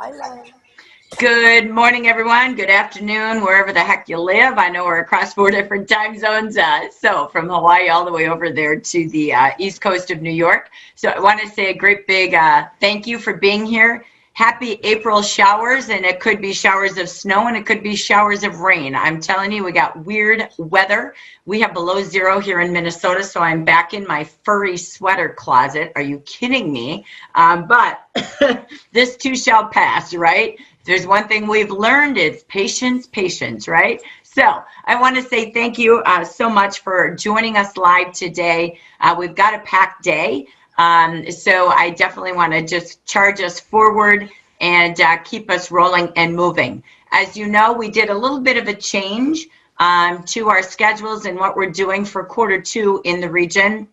Hi, Len. Good morning, everyone. Good afternoon, wherever the heck you live. I know we're across 4 different time zones, so from Hawaii all the way over there to the East Coast of New York. So I want to say a great big thank you for being here. Happy April showers, and it could be showers of snow and it could be showers of rain. I'm telling you, we got weird weather. We have below zero here in Minnesota, so I'm back in my furry sweater closet. Are you kidding me? But this too shall pass, right? There's one thing we've learned, it's patience, right? So I want to say thank you so much for joining us live today. We've got a packed day. So I definitely want to just charge us forward and keep us rolling and moving. As you know, we did a little bit of a change to our schedules and what we're doing for Q2 in the region,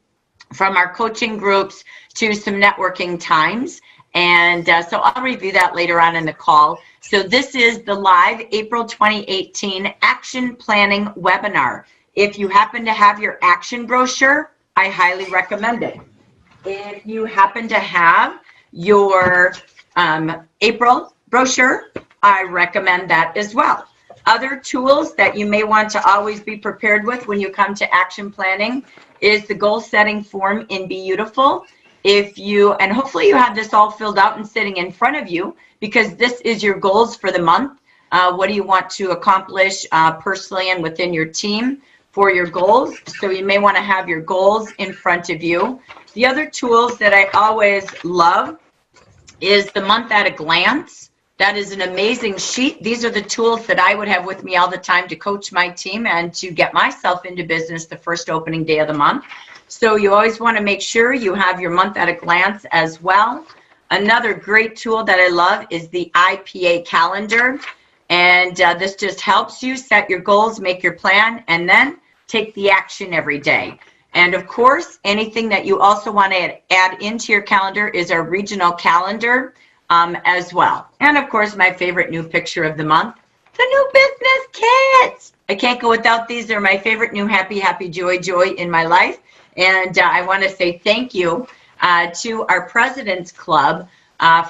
from our coaching groups to some networking times. And so I'll review that later on in the call. So this is the live April 2018 action planning webinar. If you happen to have your action brochure, I highly recommend it. If you happen to have your April brochure, I recommend that as well. Other tools that you may want to always be prepared with when you come to action planning is the goal setting form in Beautiful. And hopefully you have this all filled out and sitting in front of you, because this is your goals for the month. What do you want to accomplish personally and within your team for your goals? So you may want to have your goals in front of you. The other tools that I always love is the month at a glance. That is an amazing sheet. These are the tools that I would have with me all the time to coach my team and to get myself into business the first opening day of the month. So you always want to make sure you have your month at a glance as well. Another great tool that I love is the IPA calendar. And this just helps you set your goals, make your plan, and then take the action every day. And of course, anything that you also want to add into your calendar is our regional calendar as well. And of course, my favorite new picture of the month, the new business kits. I can't go without these. They're my favorite new happy, joy in my life. And I want to say thank you to our President's Club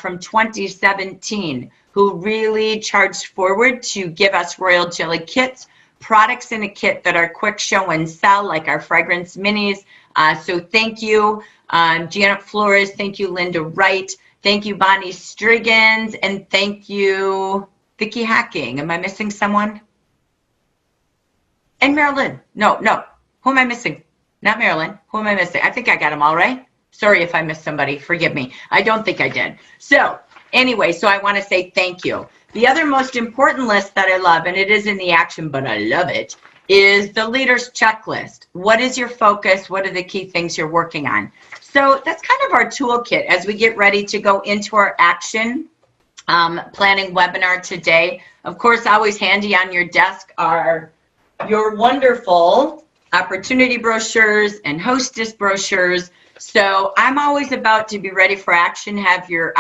from 2017, who really charged forward to give us Royal Jelly kits, products in a kit that are quick show and sell, like our fragrance minis. So thank you, Janet Flores. Thank you, Linda Wright. Thank you, Bonnie Striggins. And thank you, Vicki Hacking. Am I missing someone? And Marilyn. No. Who am I missing? Not Marilyn. Who am I missing? I think I got them all right. Sorry if I missed somebody. Forgive me. I don't think I did. So anyway, so I want to say thank you. The other most important list that I love, and it is in the action, but I love it, is the leader's checklist. What is your focus? What are the key things you're working on? So that's kind of our toolkit as we get ready to go into our action planning webinar today. Of course, always handy on your desk are your wonderful opportunity brochures and hostess brochures. So I'm always about to be ready for action. Have your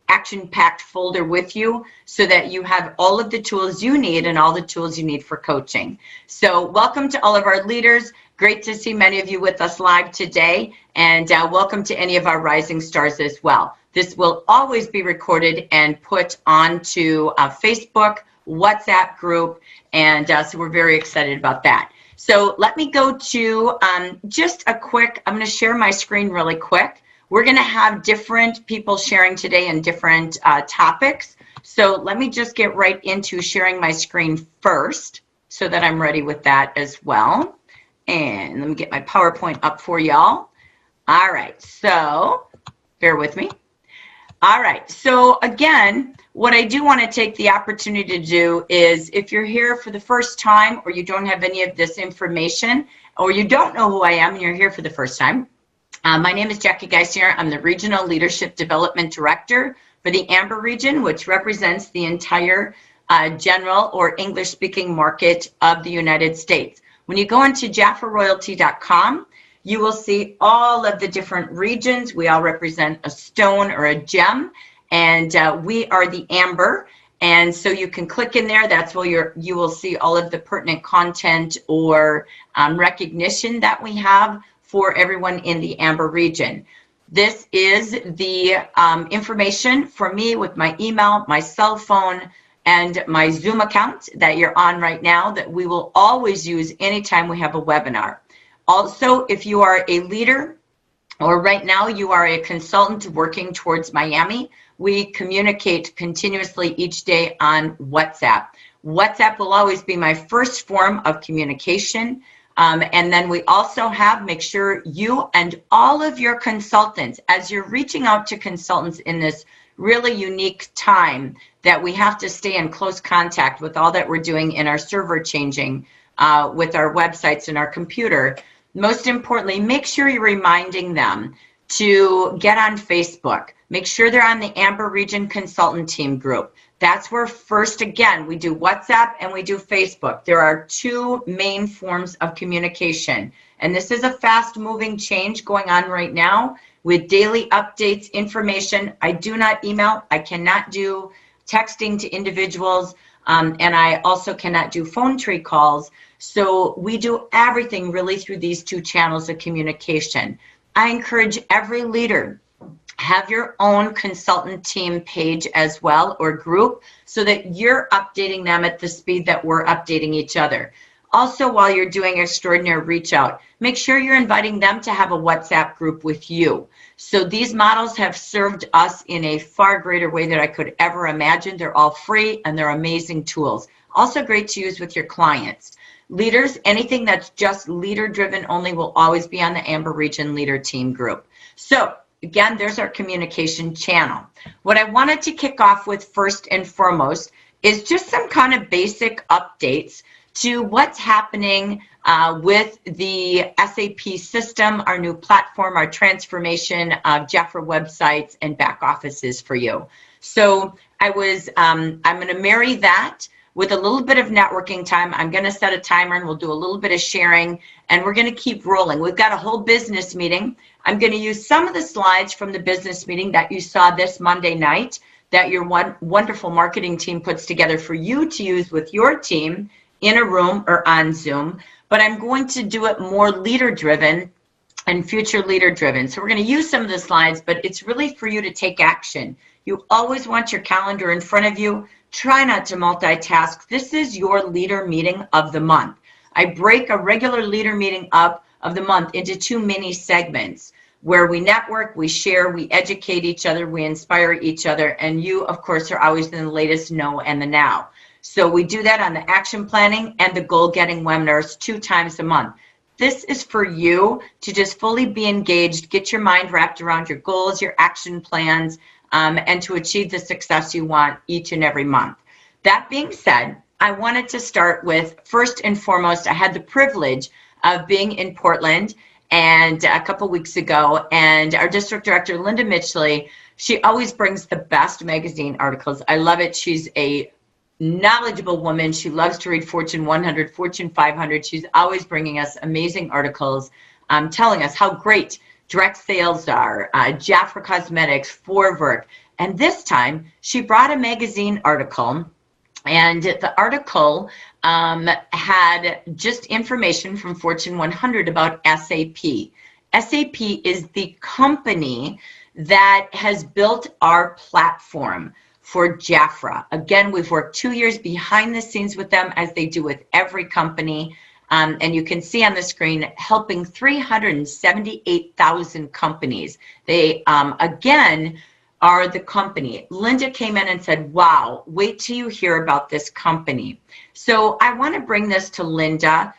action-packed folder with you so that you have all of the tools you need and all the tools you need for coaching. So welcome to all of our leaders. Great to see many of you with us live today, and welcome to any of our rising stars as well. This will always be recorded and put onto a Facebook, WhatsApp group, and so we're very excited about that. So let me go to just a quick, I'm going to share my screen really quick. We're going to have different people sharing today in different topics. So let me just get right into sharing my screen first so that I'm ready with that as well. And let me get my PowerPoint up for y'all. All right, so bear with me. All right, so again, what I do want to take the opportunity to do is, if you're here for the first time or you don't have any of this information, or you don't know who I am and you're here for the first time, my name is Jackie Geisinger. I'm the Regional Leadership Development Director for the Amber region, which represents the entire general or English-speaking market of the United States. When you go into jaffaroyalty.com, you will see all of the different regions. We all represent a stone or a gem, and we are the Amber. And so you can click in there. That's where you will see all of the pertinent content or recognition that we have for everyone in the Amber region. This is the information for me with my email, my cell phone, and my Zoom account that you're on right now that we will always use anytime we have a webinar. Also, if you are a leader or right now you are a consultant working towards Miami, we communicate continuously each day on WhatsApp. WhatsApp will always be my first form of communication. And then we also have, make sure you and all of your consultants, as you're reaching out to consultants in this really unique time that we have to stay in close contact with all that we're doing in our server changing with our websites and our computer. Most importantly, make sure you're reminding them to get on Facebook. Make sure they're on the Amber Region Consultant Team group. That's where first, again, we do WhatsApp and we do Facebook. There are two main forms of communication. And this is a fast moving change going on right now with daily updates, information. I do not email. I cannot do texting to individuals. And I also cannot do phone tree calls. So we do everything really through these two channels of communication. I encourage every leader, have your own consultant team page as well or group so that you're updating them at the speed that we're updating each other. Also, while you're doing extraordinary reach out, make sure you're inviting them to have a WhatsApp group with you. So these models have served us in a far greater way than I could ever imagine. They're all free and they're amazing tools. Also great to use with your clients. Leaders, anything that's just leader driven only will always be on the Amber Region Leader Team group. So again, there's our communication channel. What I wanted to kick off with first and foremost is just some kind of basic updates to what's happening with the SAP system, our new platform, our transformation of Jafra websites and back offices for you. So I'm going to marry that with a little bit of networking time. I'm going to set a timer and we'll do a little bit of sharing and we're going to keep rolling. We've got a whole business meeting. I'm going to use some of the slides from the business meeting that you saw this Monday night that your wonderful marketing team puts together for you to use with your team in a room or on Zoom, but I'm going to do it more leader driven and future leader driven. So we're going to use some of the slides, but it's really for you to take action. You always want your calendar in front of you. Try not to multitask. This is your leader meeting of the month. I break a regular leader meeting up of the month into two mini segments where we network, we share, we educate each other, we inspire each other, and you, of course, are always in the latest know and the now. So we do that on the action planning and the goal getting webinars 2 times a month. This is for you to just fully be engaged, get your mind wrapped around your goals, your action plans, and to achieve the success you want each and every month. That being said, I wanted to start with, first and foremost, I had the privilege of being in Portland and a couple weeks ago, and our district director, Linda Mitchley, she always brings the best magazine articles. I love it. She's a knowledgeable woman. She loves to read Fortune 100, Fortune 500. She's always bringing us amazing articles, telling us how great direct sales are, Jafra Cosmetics, Forwerk. And this time she brought a magazine article, and the article had just information from Fortune 100 about SAP. SAP is the company that has built our platform for Jafra. Again, we've worked 2 years behind the scenes with them, as they do with every company. And you can see on the screen, helping 378,000 companies. They, again, are the company. Linda came in and said, wow, wait till you hear about this company. So I want to bring this to Linda.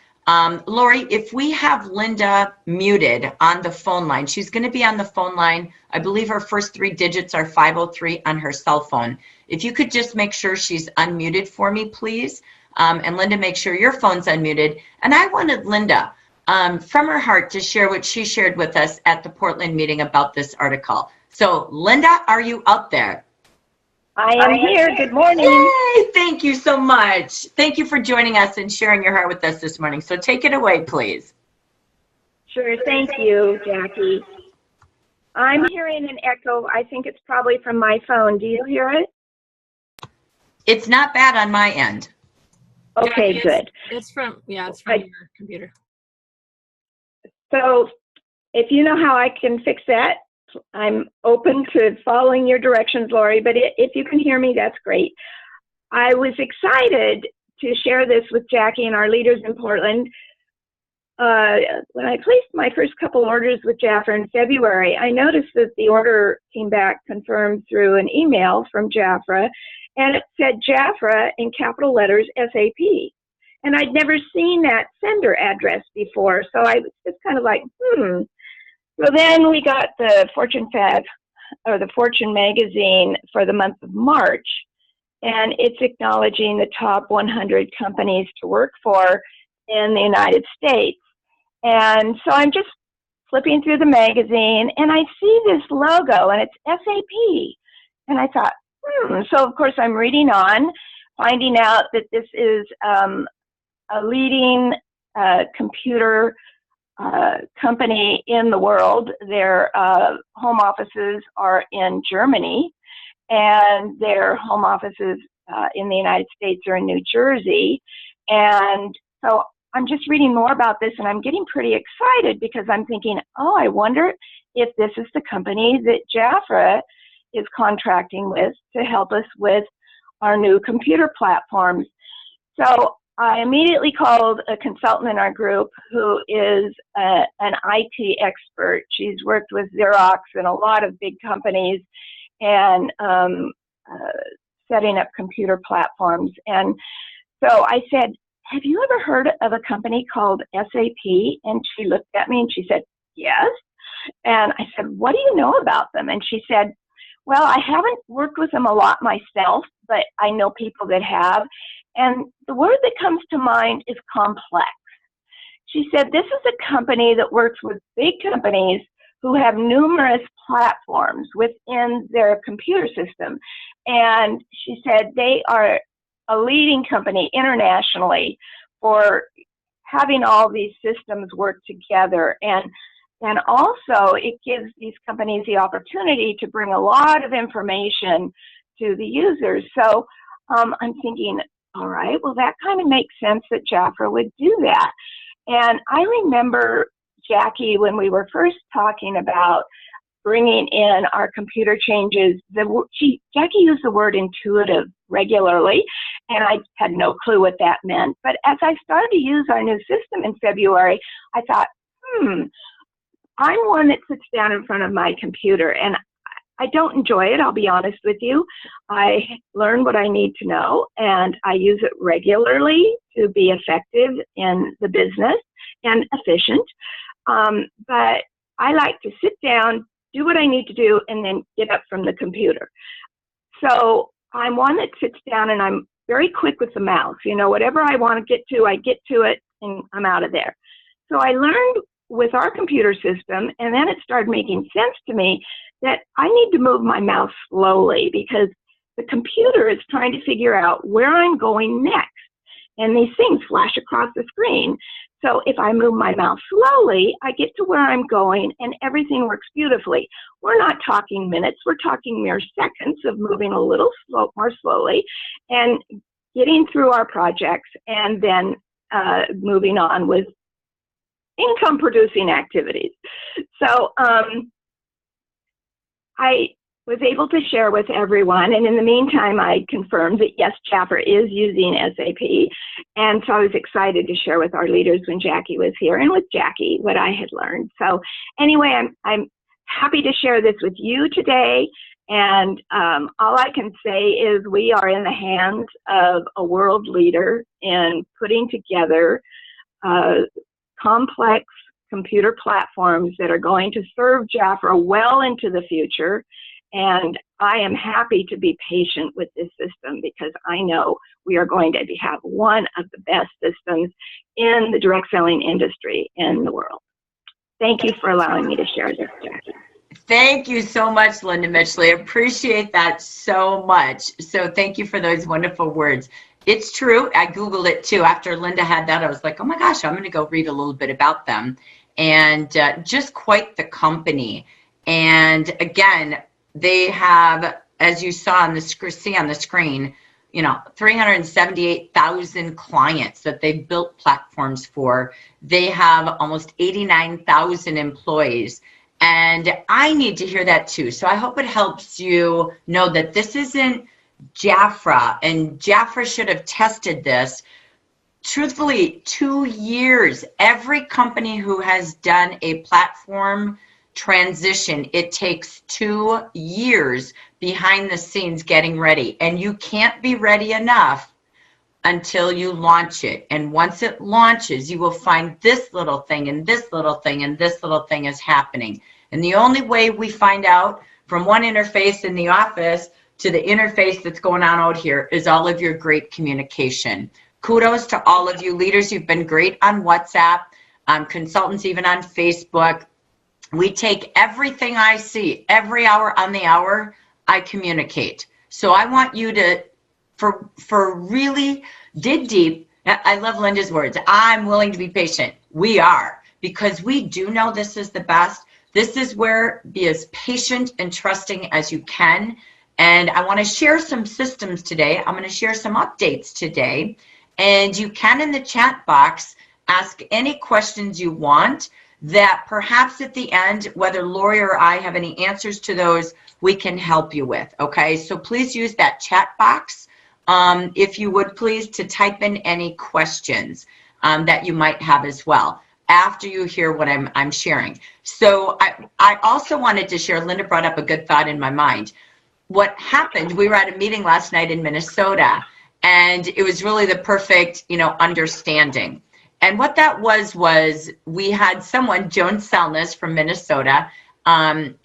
Lori, if we have Linda muted on the phone line, she's going to be on the phone line. I believe her first 3 digits are 503 on her cell phone. If you could just make sure she's unmuted for me, please. And Linda, make sure your phone's unmuted. And I wanted Linda, from her heart, to share what she shared with us at the Portland meeting about this article. So Linda, are you out there? I am here. Good morning. Yay! Thank you so much. Thank you for joining us and sharing your heart with us this morning. So take it away, please. Sure. Thank you, Jackie. I'm hearing an echo. I think it's probably from my phone. Do you hear it? It's not bad on my end. Okay, Jackie, good. It's from your computer. So if you know how I can fix that, I'm open to following your directions, Lori, but if you can hear me, that's great. I was excited to share this with Jackie and our leaders in Portland. When I placed my first couple orders with Jafra in February, I noticed that the order came back confirmed through an email from Jafra, and it said Jafra in capital letters SAP. And I'd never seen that sender address before, so I was just kind of like, So then we got the Fortune magazine for the month of March, and it's acknowledging the top 100 companies to work for in the United States. And so I'm just flipping through the magazine, and I see this logo, and it's SAP. And I thought, So, of course, I'm reading on, finding out that this is a leading computer company in the world. Their home offices are in Germany, and their home offices in the United States are in New Jersey. And so I'm just reading more about this, and I'm getting pretty excited because I'm thinking, I wonder if this is the company that Jafra is contracting with to help us with our new computer platforms. So I immediately called a consultant in our group who is an IT expert. She's worked with Xerox and a lot of big companies and setting up computer platforms. And so I said, have you ever heard of a company called SAP? And she looked at me and she said, yes. And I said, what do you know about them? And she said, well, I haven't worked with them a lot myself, but I know people that have. And the word that comes to mind is complex. She said, this is a company that works with big companies who have numerous platforms within their computer system. And she said they are a leading company internationally for having all these systems work together. And also it gives these companies the opportunity to bring a lot of information to the users. So I'm thinking, all right, well, that kind of makes sense that Jafra would do that. And I remember, Jackie, when we were first talking about bringing in our computer changes, Jackie used the word intuitive regularly, and I had no clue what that meant. But as I started to use our new system in February, I thought, I'm one that sits down in front of my computer, and I don't enjoy it, I'll be honest with you. I learn what I need to know, and I use it regularly to be effective in the business and efficient. But I like to sit down, do what I need to do, and then get up from the computer. So I'm one that sits down, and I'm very quick with the mouse. You know, whatever I want to get to, I get to it, and I'm out of there. So I learned with our computer system, and then it started making sense to me that I need to move my mouse slowly because the computer is trying to figure out where I'm going next. And these things flash across the screen. So if I move my mouse slowly, I get to where I'm going and everything works beautifully. We're not talking minutes, we're talking mere seconds of moving a little more slowly and getting through our projects and then moving on with income producing activities. So I was able to share with everyone, and in the meantime I confirmed that yes, Jafra is using SAP, and so I was excited to share with our leaders when Jackie was here and with Jackie what I had learned. So anyway, I'm happy to share this with you today, and all I can say is we are in the hands of a world leader in putting together complex computer platforms that are going to serve Jafra well into the future. And I am happy to be patient with this system because I know we are going to have one of the best systems in the direct selling industry in the world. Thank you for allowing me to share this, Jackie. Thank you so much, Linda Mitchell. I appreciate that so much. So thank you for those wonderful words. It's true. I Googled it too. After Linda had that, I was like, oh my gosh, I'm going to go read a little bit about them. And just quite the company. And again, they have, as you saw on the see on the screen, 378,000 clients that they've built platforms for. They have almost 89,000 employees. And I need to hear that too. So I hope it helps you know that this isn't Jafra, and Jafra should have tested this. Truthfully, 2 years. Every company who has done a platform transition, it takes 2 years behind the scenes getting ready. And you can't be ready enough until you launch it. And once it launches, you will find this little thing and this little thing and this little thing is happening. And the only way we find out from one interface in the office to the interface that's going on out here is all of your great communication. Kudos to all of you leaders. You've been great on WhatsApp, consultants even on Facebook. We take everything I see every hour on the hour, I communicate. So I want you to, for really dig deep. I love Linda's words. I'm willing to be patient. We are, because we do know this is the best. This is where be as patient and trusting as you can. And I want to share some systems today. I'm going to share some updates today. And you can, in the chat box, ask any questions you want that perhaps at the end, whether Lori or I have any answers to those, we can help you with. Okay, so please use that chat box, if you would please, to type in any questions that you might have as well after you hear what I'm sharing. So I also wanted to share, Linda brought up a good thought in my mind. What happened, we were at a meeting last night in Minnesota, and it was really the perfect, understanding. And what that was we had someone, Joan Selness from Minnesota.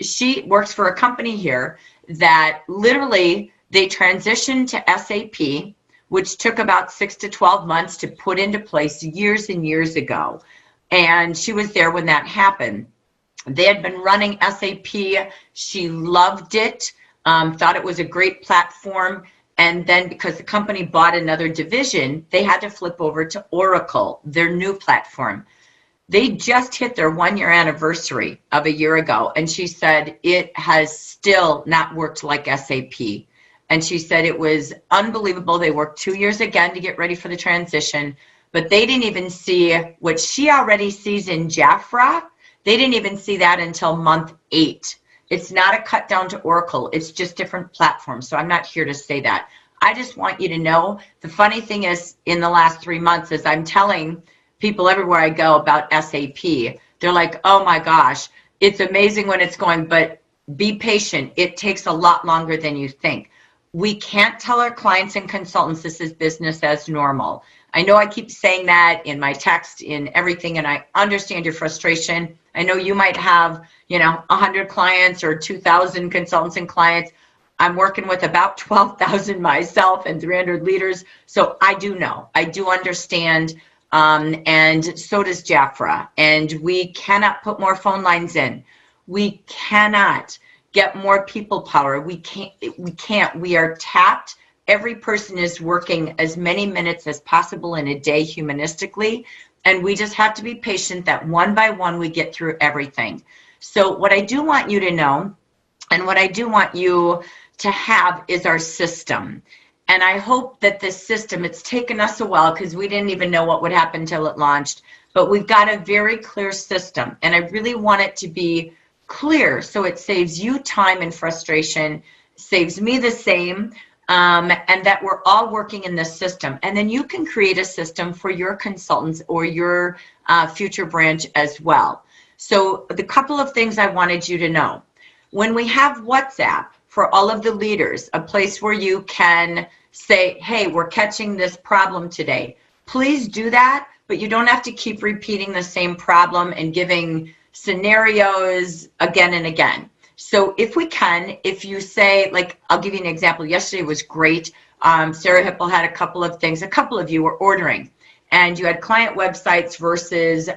She works for a company here that literally they transitioned to SAP, which took about 6 to 12 months to put into place years and years ago. And she was there when that happened. They had been running SAP. She loved it, thought it was a great platform. And then because the company bought another division, they had to flip over to Oracle, their new platform. They just hit their 1-year anniversary of a year ago. And she said, it has still not worked like SAP. And she said it was unbelievable. They worked 2 years again to get ready for the transition, but they didn't even see what she already sees in Jafra. They didn't even see that until month 8. It's not a cut down to Oracle. It's just different platforms. So I'm not here to say that. I just want you to know, the funny thing is, in the last 3 months, as I'm telling people everywhere I go about SAP, they're like, oh my gosh, it's amazing when it's going, but be patient. It takes a lot longer than you think. We can't tell our clients and consultants this is business as normal. I know I keep saying that in my text, in everything, and I understand your frustration. I know you might have, 100 clients or 2,000 consultants and clients. I'm working with about 12,000 myself and 300 leaders. So I do know, I do understand, and so does Jafra. And we cannot put more phone lines in. We cannot get more people power. We can't. We are tapped. Every person is working as many minutes as possible in a day humanistically, and we just have to be patient that one by one we get through everything. So what I do want you to know, and what I do want you to have, is our system. And I hope that this system, it's taken us a while because we didn't even know what would happen until it launched, but we've got a very clear system, and I really want it to be clear so it saves you time and frustration, saves me the same, and that we're all working in this system. And then you can create a system for your consultants or your future branch as well. So the couple of things I wanted you to know. When we have WhatsApp for all of the leaders, a place where you can say, hey, we're catching this problem today. Please do that, but you don't have to keep repeating the same problem and giving scenarios again and again. So if we can, if you say, like, I'll give you an example. Yesterday was great. Sarah Hipple had a couple of things. A couple of you were ordering, and you had client websites versus,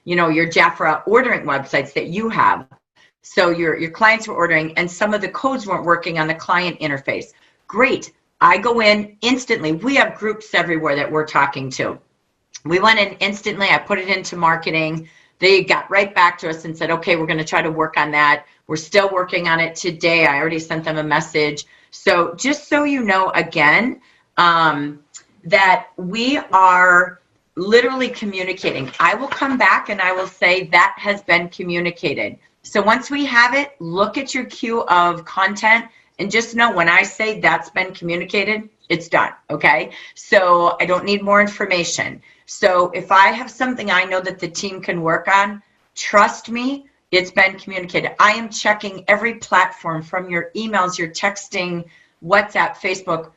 your Jafra ordering websites that you have. So your clients were ordering, and some of the codes weren't working on the client interface. Great. I go in instantly. We have groups everywhere that we're talking to. We went in instantly. I put it into marketing. They got right back to us and said, okay, we're going to try to work on that. We're still working on it today. I already sent them a message. So just so you know, again, that we are literally communicating. I will come back and I will say that has been communicated. So once we have it, look at your queue of content and just know when I say that's been communicated, it's done, okay? So I don't need more information. So if I have something I know that the team can work on, trust me, it's been communicated. I am checking every platform from your emails, your texting, WhatsApp, Facebook,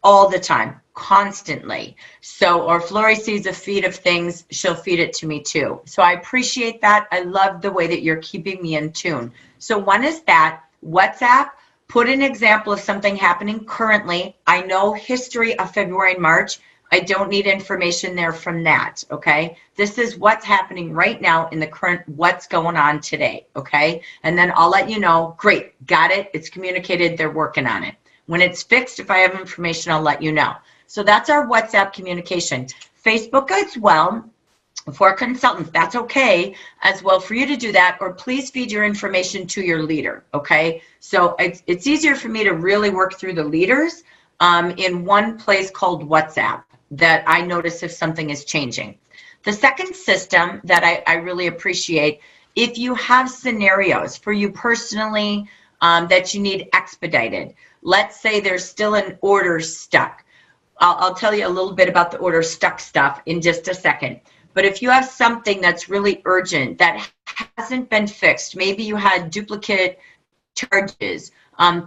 all the time, constantly. So, or if Lori sees a feed of things, she'll feed it to me too. So I appreciate that. I love the way that you're keeping me in tune. So one is that WhatsApp, put an example of something happening currently. I know history of February and March. I don't need information there from that, okay? This is what's happening right now in the current, what's going on today, okay? And then I'll let you know, great, got it, it's communicated, they're working on it. When it's fixed, if I have information, I'll let you know. So that's our WhatsApp communication. Facebook as well, for consultants, that's okay as well for you to do that, or please feed your information to your leader, okay? So it's easier for me to really work through the leaders in one place called WhatsApp that I notice if something is changing. The second system that I really appreciate, if you have scenarios for you personally that you need expedited, let's say there's still an order stuck. I'll tell you a little bit about the order stuck stuff in just a second. But if you have something that's really urgent that hasn't been fixed, maybe you had duplicate charges,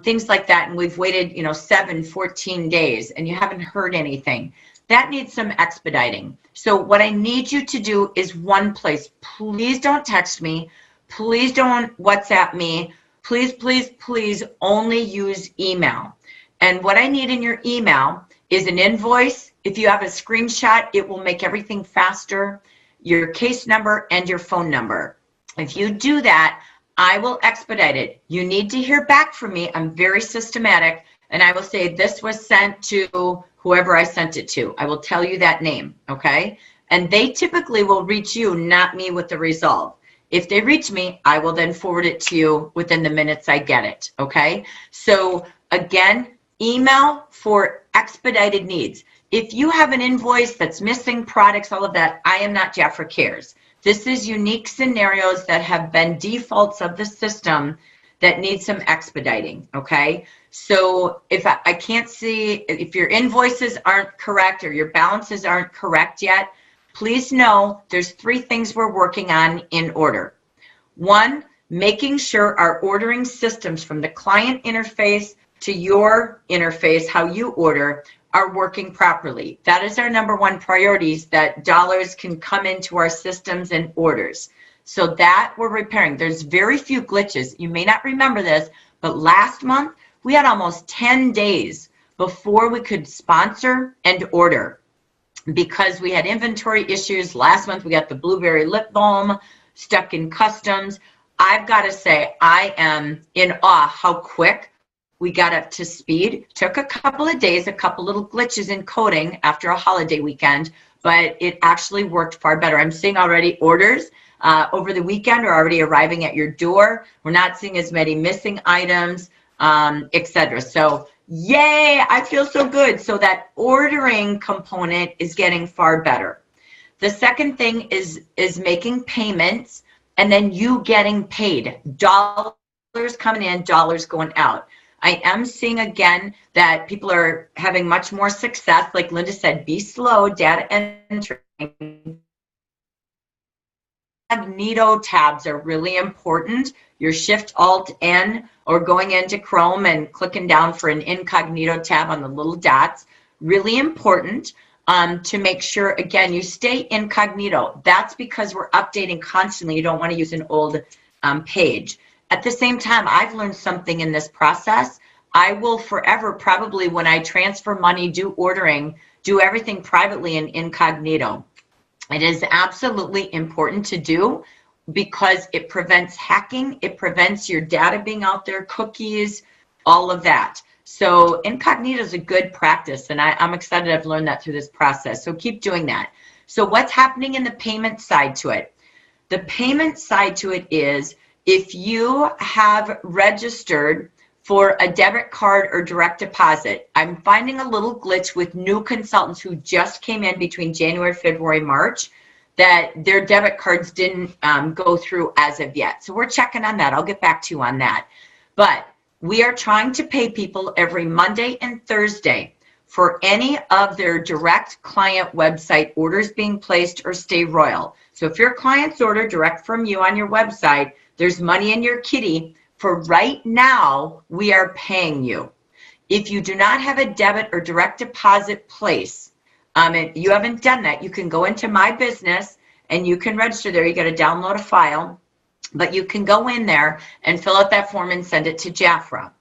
things like that, and we've waited, 7, 14 days and you haven't heard anything, that needs some expediting. So what I need you to do is one place. Please don't text me. Please don't WhatsApp me. Please, please, please only use email. And what I need in your email is an invoice. If you have a screenshot, it will make everything faster, your case number and your phone number. If you do that, I will expedite it. You need to hear back from me. I'm very systematic, and I will say this was sent to whoever I sent it to. I will tell you that name, okay? And they typically will reach you, not me, with the resolve. If they reach me, I will then forward it to you within the minutes I get it, okay? So again, email for expedited needs. If you have an invoice that's missing products, all of that, I am not Jafra Cares. This is unique scenarios that have been defaults of the system that need some expediting, okay? So if I can't see, if your invoices aren't correct or your balances aren't correct yet, please know there's 3 things we're working on in order. 1, making sure our ordering systems from the client interface to your interface, how you order, are working properly. That is our number 1 priority, that dollars can come into our systems and orders. So that we're repairing. There's very few glitches. You may not remember this, but last month we had almost 10 days before we could sponsor and order because we had inventory issues. Last month we got the blueberry lip balm stuck in customs. I've got to say, I am in awe how quick we got up to speed. Took a couple of days, a couple little glitches in coding after a holiday weekend, but it actually worked far better. I'm seeing already orders over the weekend are already arriving at your door. We're not seeing as many missing items, etc. So yay, I feel so good. So that ordering component is getting far better. The second thing is making payments and then you getting paid. Dollars coming in, dollars going out. I am seeing again that people are having much more success. Like Linda said, be slow, data entering. Incognito tabs are really important. Your Shift Alt N or going into Chrome and clicking down for an incognito tab on the little dots, really important to make sure, again, you stay incognito. That's because we're updating constantly. You don't want to use an old page. At the same time, I've learned something in this process. I will forever, probably when I transfer money, do ordering, do everything privately in incognito. It is absolutely important to do because it prevents hacking. It prevents your data being out there, cookies, all of that. So incognito is a good practice, and I'm excited I've learned that through this process. So keep doing that. So what's happening in the payment side to it? The payment side to it is if you have registered for a debit card or direct deposit, I'm finding a little glitch with new consultants who just came in between January, February, March. that their debit cards didn't go through as of yet. So we're checking on that. I'll get back to you on that. But we are trying to pay people every Monday and Thursday for any of their direct client website orders being placed or stay royal. So if your client's order direct from you on your website, there's money in your kitty. For right now, we are paying you. If you do not have a debit or direct deposit place, and you haven't done that, you can go into My Business and you can register there. You got to download a file, but you can go in there and fill out that form and send it to Jafra.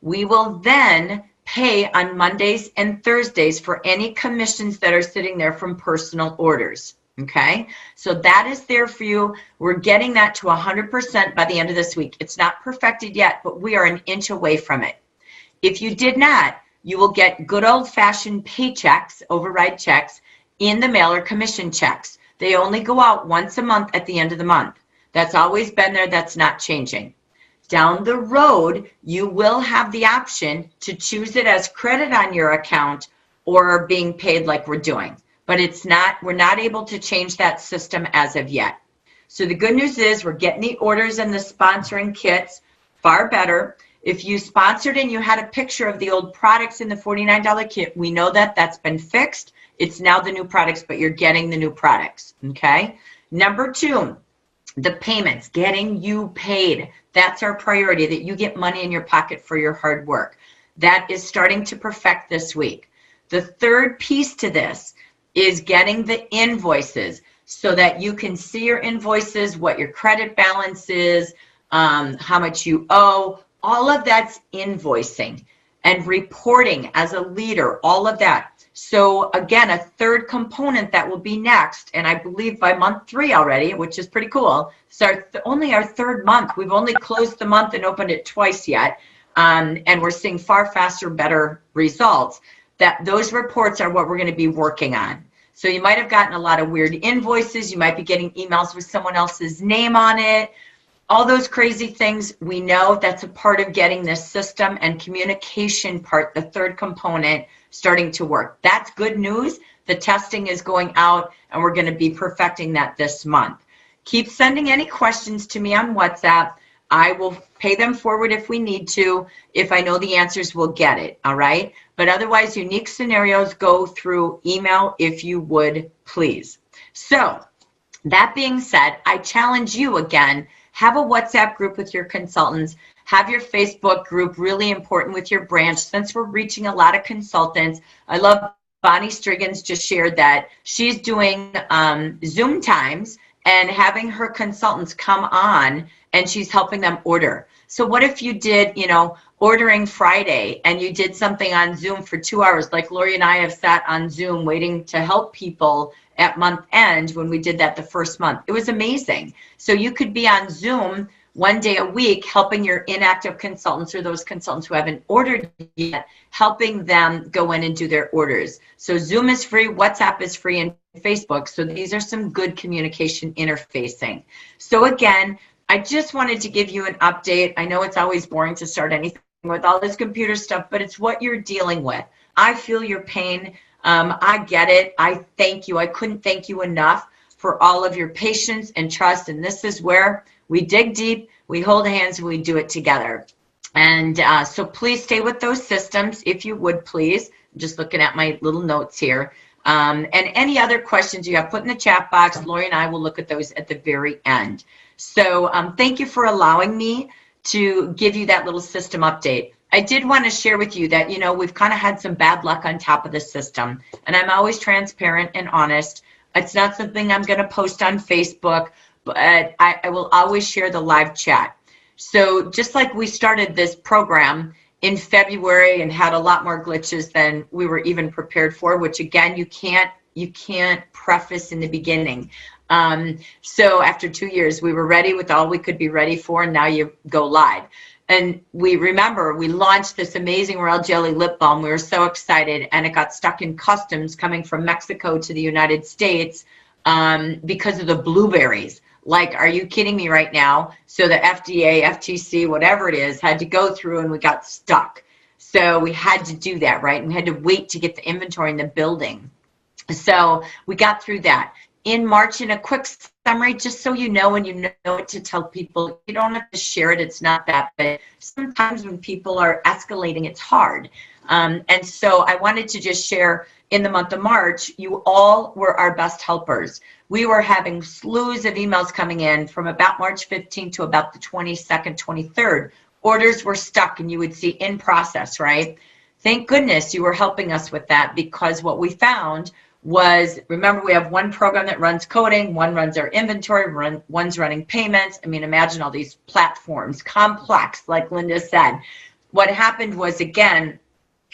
We will then pay on Mondays and Thursdays for any commissions that are sitting there from personal orders. Okay, so that is there for you. We're getting that to 100% by the end of this week. It's not perfected yet, but we are an inch away from it. If you did not, you will get good old-fashioned paychecks, override checks, in the mail or commission checks. They only go out once a month at the end of the month. That's always been there. That's not changing. Down the road, you will have the option to choose it as credit on your account or being paid like we're doing. But we're not able to change that system as of yet. So the good news is we're getting the orders and the sponsoring kits far better. If you sponsored and you had a picture of the old products in the $49 kit, we know that that's been fixed. It's now the new products, but you're getting the new products, okay? Number 2, the payments, getting you paid. That's our priority, that you get money in your pocket for your hard work. That is starting to perfect this week. The third piece to this is getting the invoices so that you can see your invoices, what your credit balance is, how much you owe. All of that's invoicing and reporting as a leader, all of that. So again, a third component that will be next, and I believe by month 3 already, which is pretty cool. So only our third month. We've only closed the month and opened it twice yet, and we're seeing far faster, better results. That those reports are what we're going to be working on. So you might have gotten a lot of weird invoices. You might be getting emails with someone else's name on it. All those crazy things, we know that's a part of getting this system and communication part, the third component, starting to work. That's good news. The testing is going out, and we're going to be perfecting that this month. Keep sending any questions to me on WhatsApp. I will pay them forward if we need to. If I know the answers, we'll get it, all right? But otherwise, unique scenarios go through email if you would, please. So that being said, I challenge you again, have a WhatsApp group with your consultants, have your Facebook group, really important with your branch, since we're reaching a lot of consultants. I love Bonnie Striggins just shared that she's doing Zoom times and having her consultants come on, and she's helping them order. So what if you did, ordering Friday, and you did something on Zoom for 2 hours, like Lori and I have sat on Zoom waiting to help people at month end when we did that the first month. It was amazing. So you could be on Zoom 1 day a week helping your inactive consultants or those consultants who haven't ordered yet, helping them go in and do their orders. So Zoom is free, WhatsApp is free, and Facebook. So these are some good communication interfacing. So again, I just wanted to give you an update. I know it's always boring to start anything with all this computer stuff, but it's what you're dealing with. I feel your pain. I get it. I thank you. I couldn't thank you enough for all of your patience and trust. And this is where we dig deep, we hold hands, and we do it together. And so please stay with those systems, if you would, please. I'm just looking at my little notes here. And any other questions you have, put in the chat box. Lori and I will look at those at the very end. So thank you for allowing me to give you that little system update. I did want to share with you that, we've kind of had some bad luck on top of the system. And I'm always transparent and honest. It's not something I'm going to post on Facebook, but I will always share the live chat. So just like we started this program in February and had a lot more glitches than we were even prepared for, which again, you can't preface in the beginning. So after 2 years, we were ready with all we could be ready for, and now you go live. And we launched this amazing Royal Jelly lip balm. We were so excited, and it got stuck in customs coming from Mexico to the United States because of the blueberries. Like, are you kidding me right now? So the FDA, FTC, whatever it is, had to go through, and we got stuck. So we had to do that, right? And we had to wait to get the inventory in the building. So we got through that. in March in a quick summary, just so you know, and you know what to tell people. You don't have to share it. It's not that, but sometimes when people are escalating, it's hard. And so I wanted to just share, in the month of March, you all were our best helpers. We were having slews of emails coming in from about March 15th to about the 22nd, 23rd. Orders were stuck and you would see in process, right? Thank goodness you were helping us with that, because what we found was, remember, we have one program that runs coding, one runs our inventory, one's running payments. I mean, imagine all these platforms, complex, like Linda said. What happened was, again,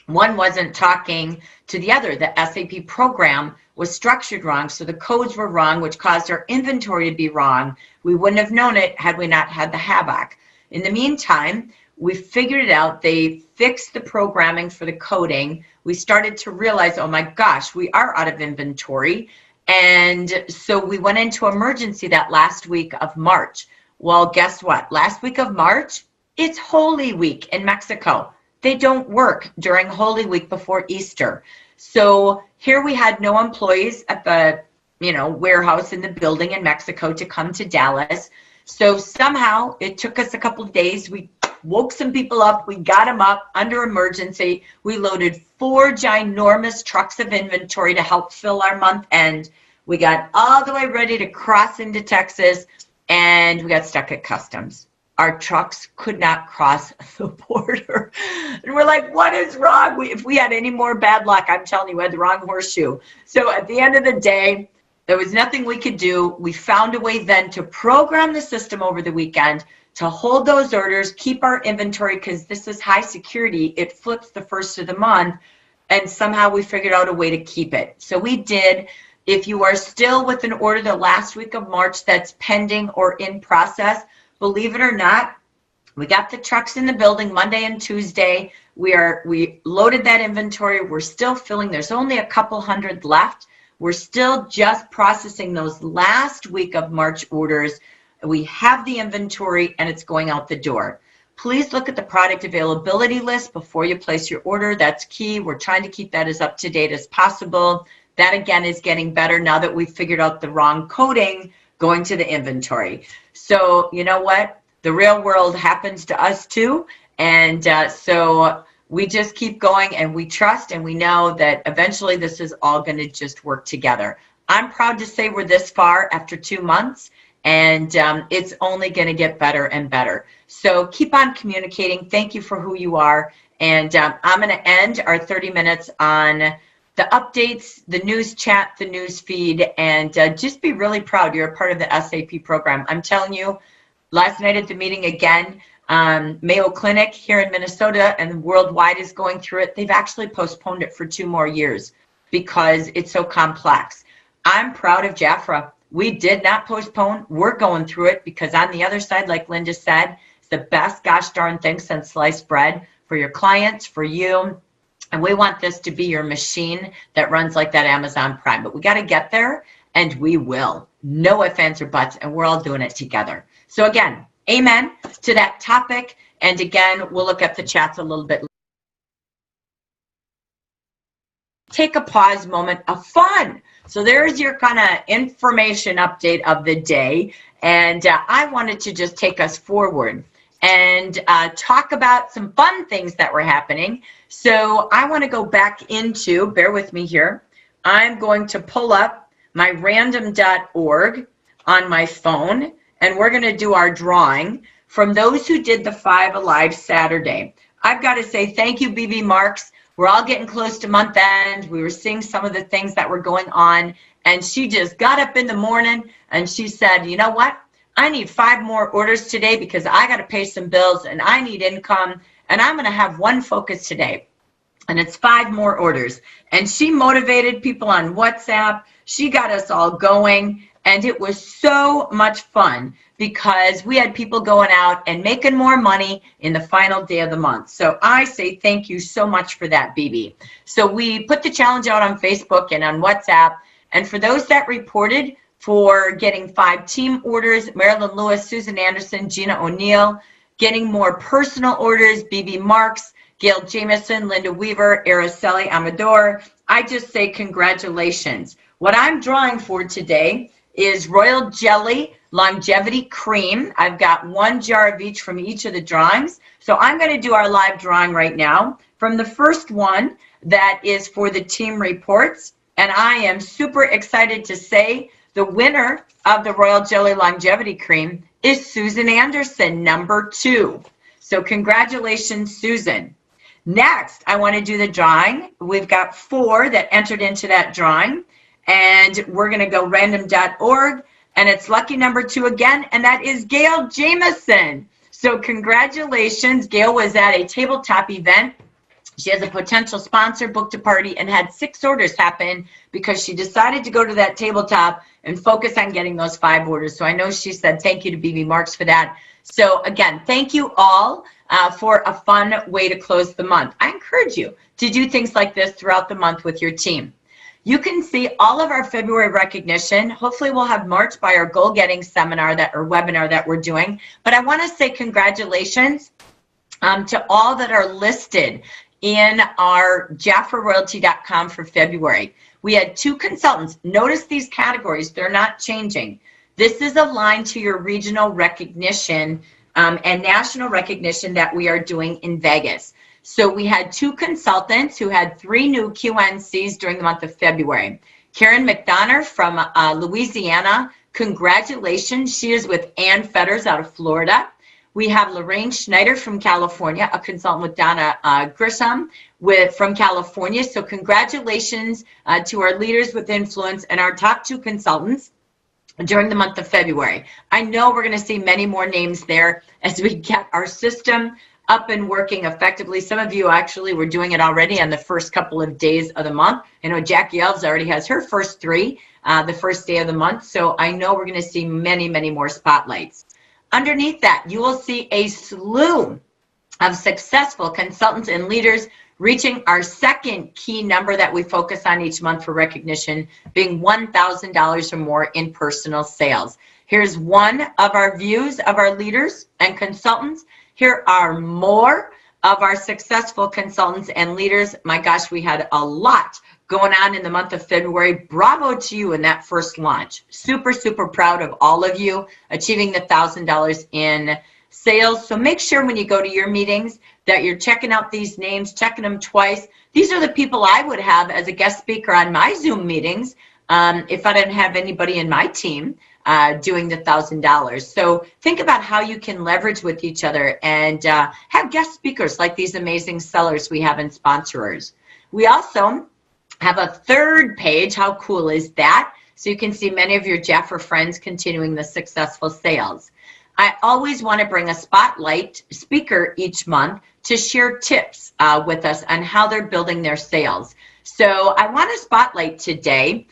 one wasn't talking to the other. The SAP program was structured wrong, so the codes were wrong, which caused our inventory to be wrong. We wouldn't have known it had we not had the havoc. In the meantime, we figured it out. They fixed the programming for the coding. We started to realize, oh my gosh, we are out of inventory. And so we went into emergency that last week of March. Well, guess what? Last week of March, it's Holy Week in Mexico. They don't work during Holy Week before Easter. So here we had no employees at the warehouse in the building in Mexico to come to Dallas. So somehow it took us a couple of days. We woke some people up. We got them up under emergency. We loaded 4 ginormous trucks of inventory to help fill our month end. We got all the way ready to cross into Texas, and we got stuck at customs. Our trucks could not cross the border. And we're like, what is wrong? If we had any more bad luck, I'm telling you, we had the wrong horseshoe. So at the end of the day, there was nothing we could do. We found a way then to program the system over the weekend to hold those orders, keep our inventory, because this is high security. It flips the first of the month, and somehow we figured out a way to keep it. So we did. If you are still with an order the last week of March that's pending or in process, believe it or not, we got the trucks in the building Monday and Tuesday. We loaded that inventory. We're still filling. There's only a couple hundred left. We're still just processing those last week of March orders. We have the inventory and it's going out the door. Please look at the product availability list before you place your order. That's key. We're trying to keep that as up to date as possible. That again is getting better now that we've figured out the wrong coding going to the inventory. So you know what? The real world happens to us too. And so we just keep going, and we trust, and we know that eventually this is all going to just work together. I'm proud to say we're this far after 2 months, and it's only going to get better and better. So keep on communicating. Thank you for who you are. And I'm going to end our 30 minutes on the updates, the news chat, the news feed, and just be really proud you're a part of the SAP program. I'm telling you, last night at the meeting again, Mayo Clinic here in Minnesota and worldwide is going through it. They've actually postponed it for 2 more years because it's so complex. I'm proud of Jafra. We did not postpone. We're going through it because on the other side, like Linda said, it's the best gosh darn thing since sliced bread for your clients, for you. And we want this to be your machine that runs like that Amazon Prime. But we got to get there, and we will. No ifs, ands, or buts, and we're all doing it together. So again, amen to that topic. And again, we'll look at the chats a little bit. Take a pause moment of fun. So there's your kind of information update of the day. And I wanted to just take us forward and talk about some fun things that were happening. So I want to go back into, bear with me here, I'm going to pull up my random.org on my phone, and we're going to do our drawing from those who did the 5 Alive Saturday. I've got to say thank you, BB Marks. We're all getting close to month end. We were seeing some of the things that were going on, and she just got up in the morning and she said, you know what? I need 5 more orders today because I got to pay some bills and I need income, and I'm going to have one focus today. And it's 5 more orders. And she motivated people on WhatsApp. She got us all going. And it was so much fun because we had people going out and making more money in the final day of the month. So I say thank you so much for that, BB. So we put the challenge out on Facebook and on WhatsApp. And for those that reported for getting 5 team orders, Marilyn Lewis, Susan Anderson, Gina O'Neill, getting more personal orders, BB Marks, Gail Jamison, Linda Weaver, Araceli Amador. I just say congratulations. What I'm drawing for today is Royal Jelly Longevity Cream. I've got 1 jar of each from each of the drawings. So I'm going to do our live drawing right now from the first one that is for the team reports. And I am super excited to say the winner of the Royal Jelly Longevity Cream is Susan Anderson, number 2. So congratulations, Susan. Next, I want to do the drawing. We've got 4 that entered into that drawing, and we're going to go random.org, and it's lucky number 2 again, and that is Gail Jamison. So congratulations. Gail was at a tabletop event. She has a potential sponsor, booked a party, and had 6 orders happen because she decided to go to that tabletop and focus on getting those 5 orders. So I know she said thank you to BB Marks for that. So again, thank you all for a fun way to close the month. I encourage you to do things like this throughout the month with your team. You can see all of our February recognition. Hopefully we'll have March by our goal getting seminar or webinar that we're doing. But I want to say congratulations to all that are listed in our JafraRoyalty.com for February. We had 2 consultants. Notice these categories, they're not changing. This is aligned to your regional recognition and national recognition that we are doing in Vegas. So we had 2 consultants who had 3 new QNCs during the month of February. Karen McDonough from Louisiana, congratulations. She is with Ann Fetters out of Florida. We have Lorraine Schneider from California, a consultant with Donna Grisham from California. So congratulations to our leaders with influence and our top 2 consultants during the month of February. I know we're going to see many more names there as we get our system up and working effectively. Some of you actually were doing it already on the first couple of days of the month. I know Jackie Elves already has her first 3 the first day of the month. So I know we're going to see many, many more spotlights. Underneath that, you will see a slew of successful consultants and leaders reaching our second key number that we focus on each month for recognition, being $1,000 or more in personal sales. Here's one of our views of our leaders and consultants. Here are more of our successful consultants and leaders. My gosh, we had a lot going on in the month of February. Bravo to you in that first launch. Super, super proud of all of you achieving the $1,000 in sales. So make sure when you go to your meetings that you're checking out these names, checking them twice. These are the people I would have as a guest speaker on my Zoom meetings if I didn't have anybody in my team doing the $1,000. So think about how you can leverage with each other and have guest speakers like these amazing sellers we have and sponsors. We also have a 3rd page. How cool is that? So you can see many of your Jafra friends continuing the successful sales. I always want to bring a spotlight speaker each month to share tips with us on how they're building their sales. So I want to spotlight today.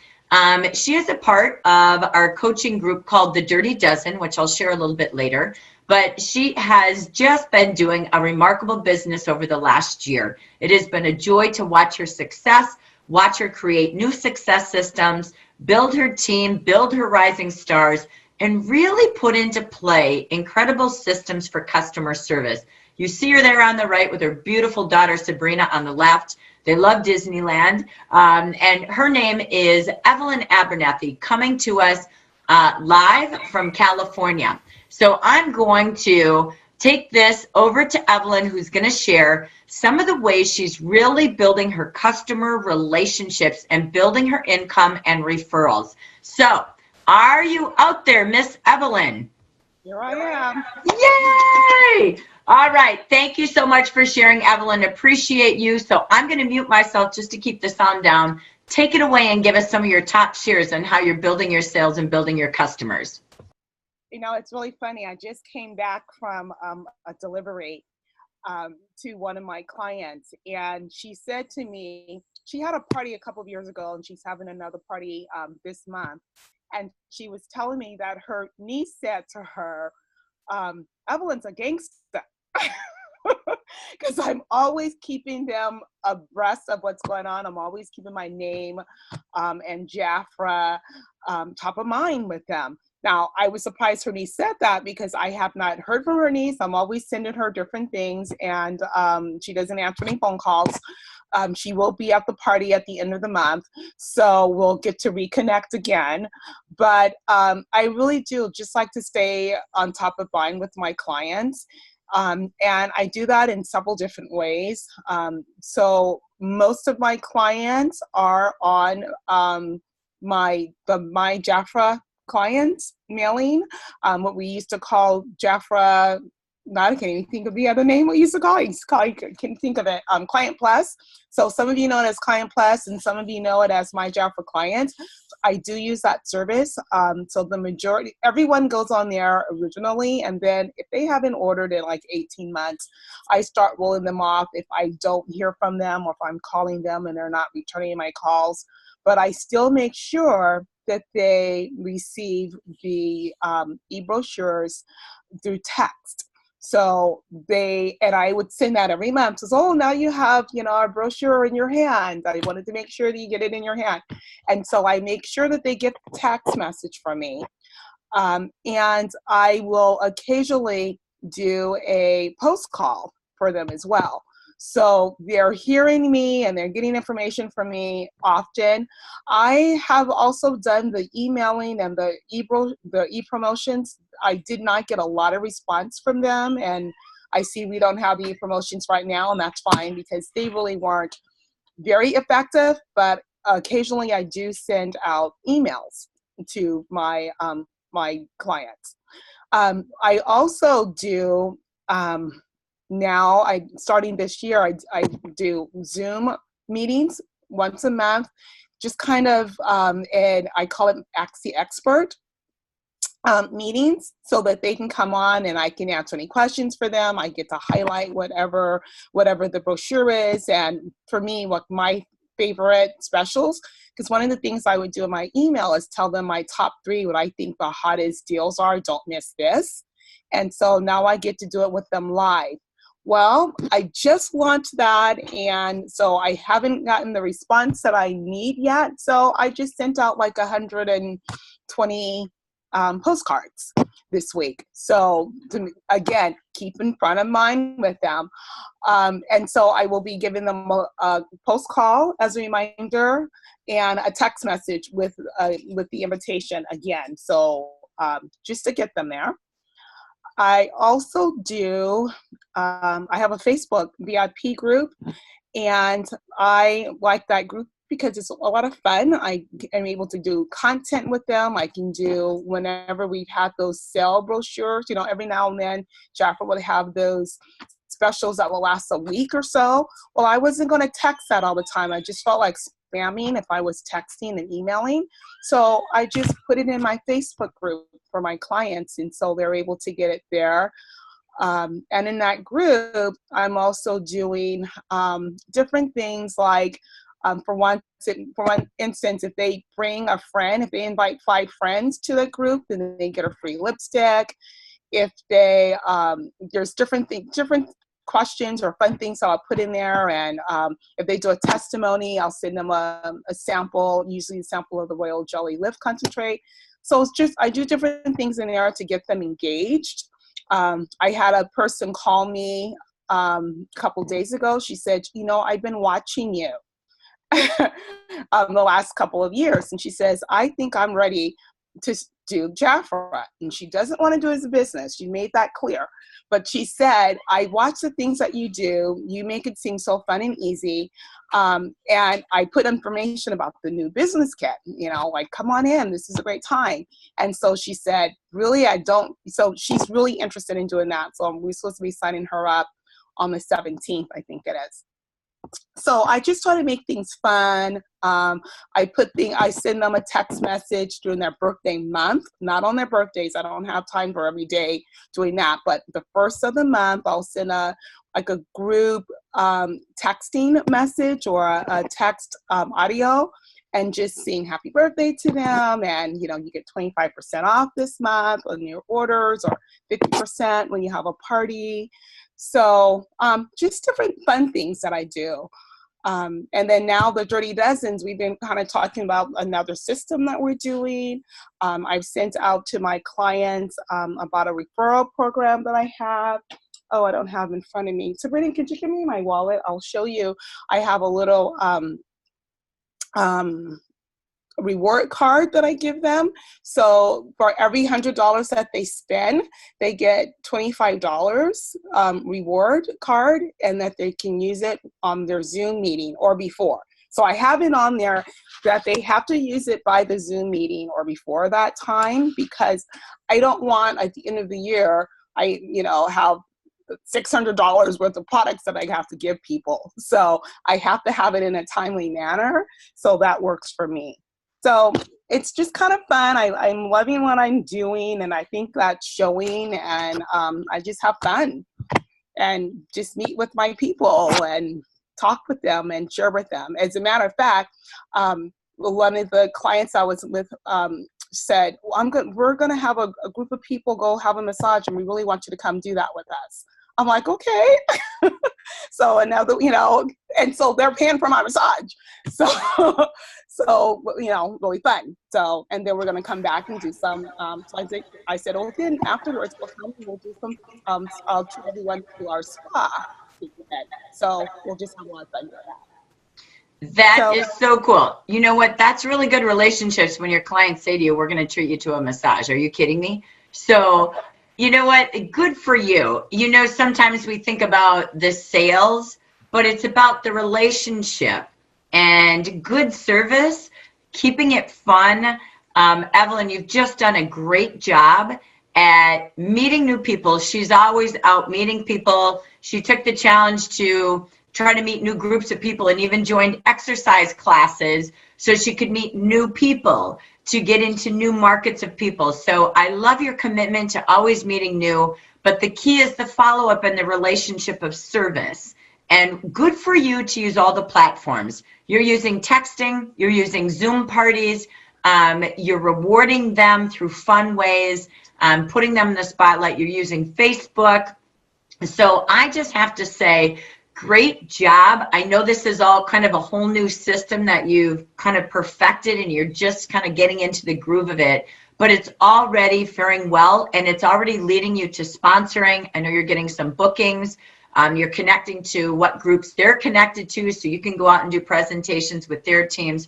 She is a part of our coaching group called The Dirty Dozen, which I'll share a little bit later. But she has just been doing a remarkable business over the last year. It has been a joy to watch her success, watch her create new success systems, build her team, build her rising stars, and really put into play incredible systems for customer service. You see her there on the right with her beautiful daughter, Sabrina, on the left. They love Disneyland. And her name is Evelyn Abernathy, coming to us live from California. So I'm going to take this over to Evelyn, who's going to share some of the ways she's really building her customer relationships and building her income and referrals. So are you out there, Miss Evelyn? Here I am. Yay! All right. Thank you so much for sharing, Evelyn. Appreciate you. So I'm going to mute myself just to keep the sound down. Take it away and give us some of your top shares on how you're building your sales and building your customers. You know, it's really funny. I just came back from a delivery to one of my clients, and she said to me, she had a party a couple of years ago, and she's having another party this month. And she was telling me that her niece said to her, Evelyn's a gangster. because I'm always keeping them abreast of what's going on. I'm always keeping my name and Jafra top of mind with them. Now, I was surprised her niece said that because I have not heard from her niece. I'm always sending her different things, and she doesn't answer any phone calls. She will be at the party at the end of the month, so we'll get to reconnect again. But I really do just like to stay on top of mind with my clients. And I do that in several different ways. So most of my clients are on my Jafra clients mailing, what we used to call Jafra. I can't even think of the other name we used to call it. I can think of it. Client Plus. So some of you know it as Client Plus, and some of you know it as My Jafra Client. I do use that service. So the majority, everyone goes on there originally, and then if they haven't ordered in like 18 months, I start rolling them off if I don't hear from them or if I'm calling them and they're not returning my calls. But I still make sure that they receive the e-brochures through text. So I would send that every month. Says, oh, now you have, a brochure in your hand. I wanted to make sure that you get it in your hand. And so I make sure that they get the text message from me. And I will occasionally do a post call for them as well. So they're hearing me and they're getting information from me often. I have also done the emailing and the e-promotions. I did not get a lot of response from them, and I see we don't have the e-promotions right now, and that's fine because they really weren't very effective, but occasionally I do send out emails to my my clients. I also do now, starting this year, I do Zoom meetings once a month, just kind of, and I call it Ask the Expert meetings, so that they can come on and I can answer any questions for them. I get to highlight whatever the brochure is, and for me, what my favorite specials, because one of the things I would do in my email is tell them my top 3, what I think the hottest deals are. Don't miss this. And so now I get to do it with them live. Well, I just launched that, and so I haven't gotten the response that I need yet. So I just sent out like 120 postcards this week. So again, keep in front of mind with them. And so I will be giving them a post call as a reminder and a text message with the invitation again. So just to get them there. I also do, I have a Facebook VIP group, and I like that group because it's a lot of fun. I am able to do content with them. I can do, whenever we've had those sale brochures, every now and then, Jafra would have those specials that will last a week or so. Well, I wasn't going to text that all the time. I just felt like spamming if I was texting and emailing. So I just put it in my Facebook group for my clients, and so they're able to get it there. And in that group, I'm also doing different things like, for one instance, if they bring a friend, if they invite 5 friends to the group, then they get a free lipstick. If they, there's different questions or fun things I'll put in there, and if they do a testimony, I'll send them a sample, usually a sample of the Royal Jelly Lift Concentrate. So it's just, I do different things in there to get them engaged. I had a person call me a couple days ago. She said, I've been watching you the last couple of years. And she says, I think I'm ready to do Jafra. And she doesn't want to do it as a business. She made that clear. But she said, I watch the things that you do. You make it seem so fun and easy. And I put information about the new business kit, like, come on in. This is a great time. And so she said, really, so she's really interested in doing that. So we're supposed to be signing her up on the 17th, I think it is. So I just try to make things fun. I send them a text message during their birthday month, not on their birthdays. I don't have time for every day doing that. But the first of the month, I'll send a group texting message or a text audio, and just saying happy birthday to them. And, you get 25% off this month on your orders, or 50% when you have a party. So just different fun things that I do. And then now the Dirty Dozens, we've been kind of talking about another system that we're doing. I've sent out to my clients about a referral program that I have. Oh, I don't have in front of me. Sabrina, could you give me my wallet? I'll show you. I have a little reward card that I give them. So for every $100 that they spend, they get $25 reward card, and that they can use it on their Zoom meeting or before. So I have it on there that they have to use it by the Zoom meeting or before that time, because I don't want at the end of the year, I have $600 worth of products that I have to give people. So I have to have it in a timely manner. So that works for me. So it's just kind of fun. I'm loving what I'm doing, and I think that's showing, and I just have fun and just meet with my people and talk with them and share with them. As a matter of fact, one of the clients I was with said, we're going to have a group of people go have a massage, and we really want you to come do that with us. I'm like, okay. So another, and so they're paying for my massage. So really fun. So, and then we're going to come back and do some, so I said, oh, then afterwards we'll do some, I'll treat everyone to our spa. So we'll just have a lot of fun with that. That is so cool. You know what? That's really good relationships when your clients say to you, we're going to treat you to a massage. Are you kidding me? So, you know what? Good for you. Sometimes we think about the sales, but it's about the relationship and good service, keeping it fun. Evelyn, you've just done a great job at meeting new people. She's always out meeting people. She took the challenge to try to meet new groups of people and even joined exercise classes so she could meet new people, to get into new markets of people. So I love your commitment to always meeting new, but the key is the follow-up and the relationship of service. And good for you to use all the platforms. You're using texting, you're using Zoom parties, you're rewarding them through fun ways, putting them in the spotlight, you're using Facebook. So I just have to say, great job. I know this is all kind of a whole new system that you've kind of perfected, and you're just kind of getting into the groove of it, but it's already faring well, and it's already leading you to sponsoring. I know you're getting some bookings. You're connecting to what groups they're connected to, so you can go out and do presentations with their teams.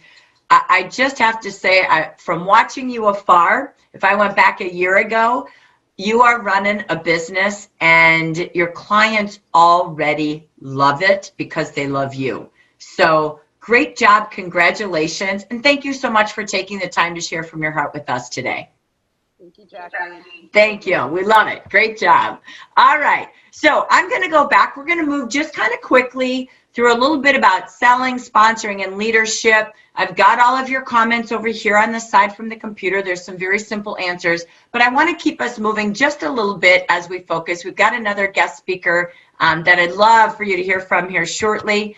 I just have to say, from watching you afar, if I went back a year ago, you are running a business, and your clients already love it because they love you. So great job. Congratulations. And thank you so much for taking the time to share from your heart with us today. Thank you, Jacqueline. Thank you. We love it. Great job. All right. So I'm going to go back. We're going to move just kind of quickly through a little bit about selling, sponsoring, and leadership. I've got all of your comments over here on the side from the computer. There's some very simple answers, but I want to keep us moving just a little bit as we focus. We've got another guest speaker that I'd love for you to hear from here shortly.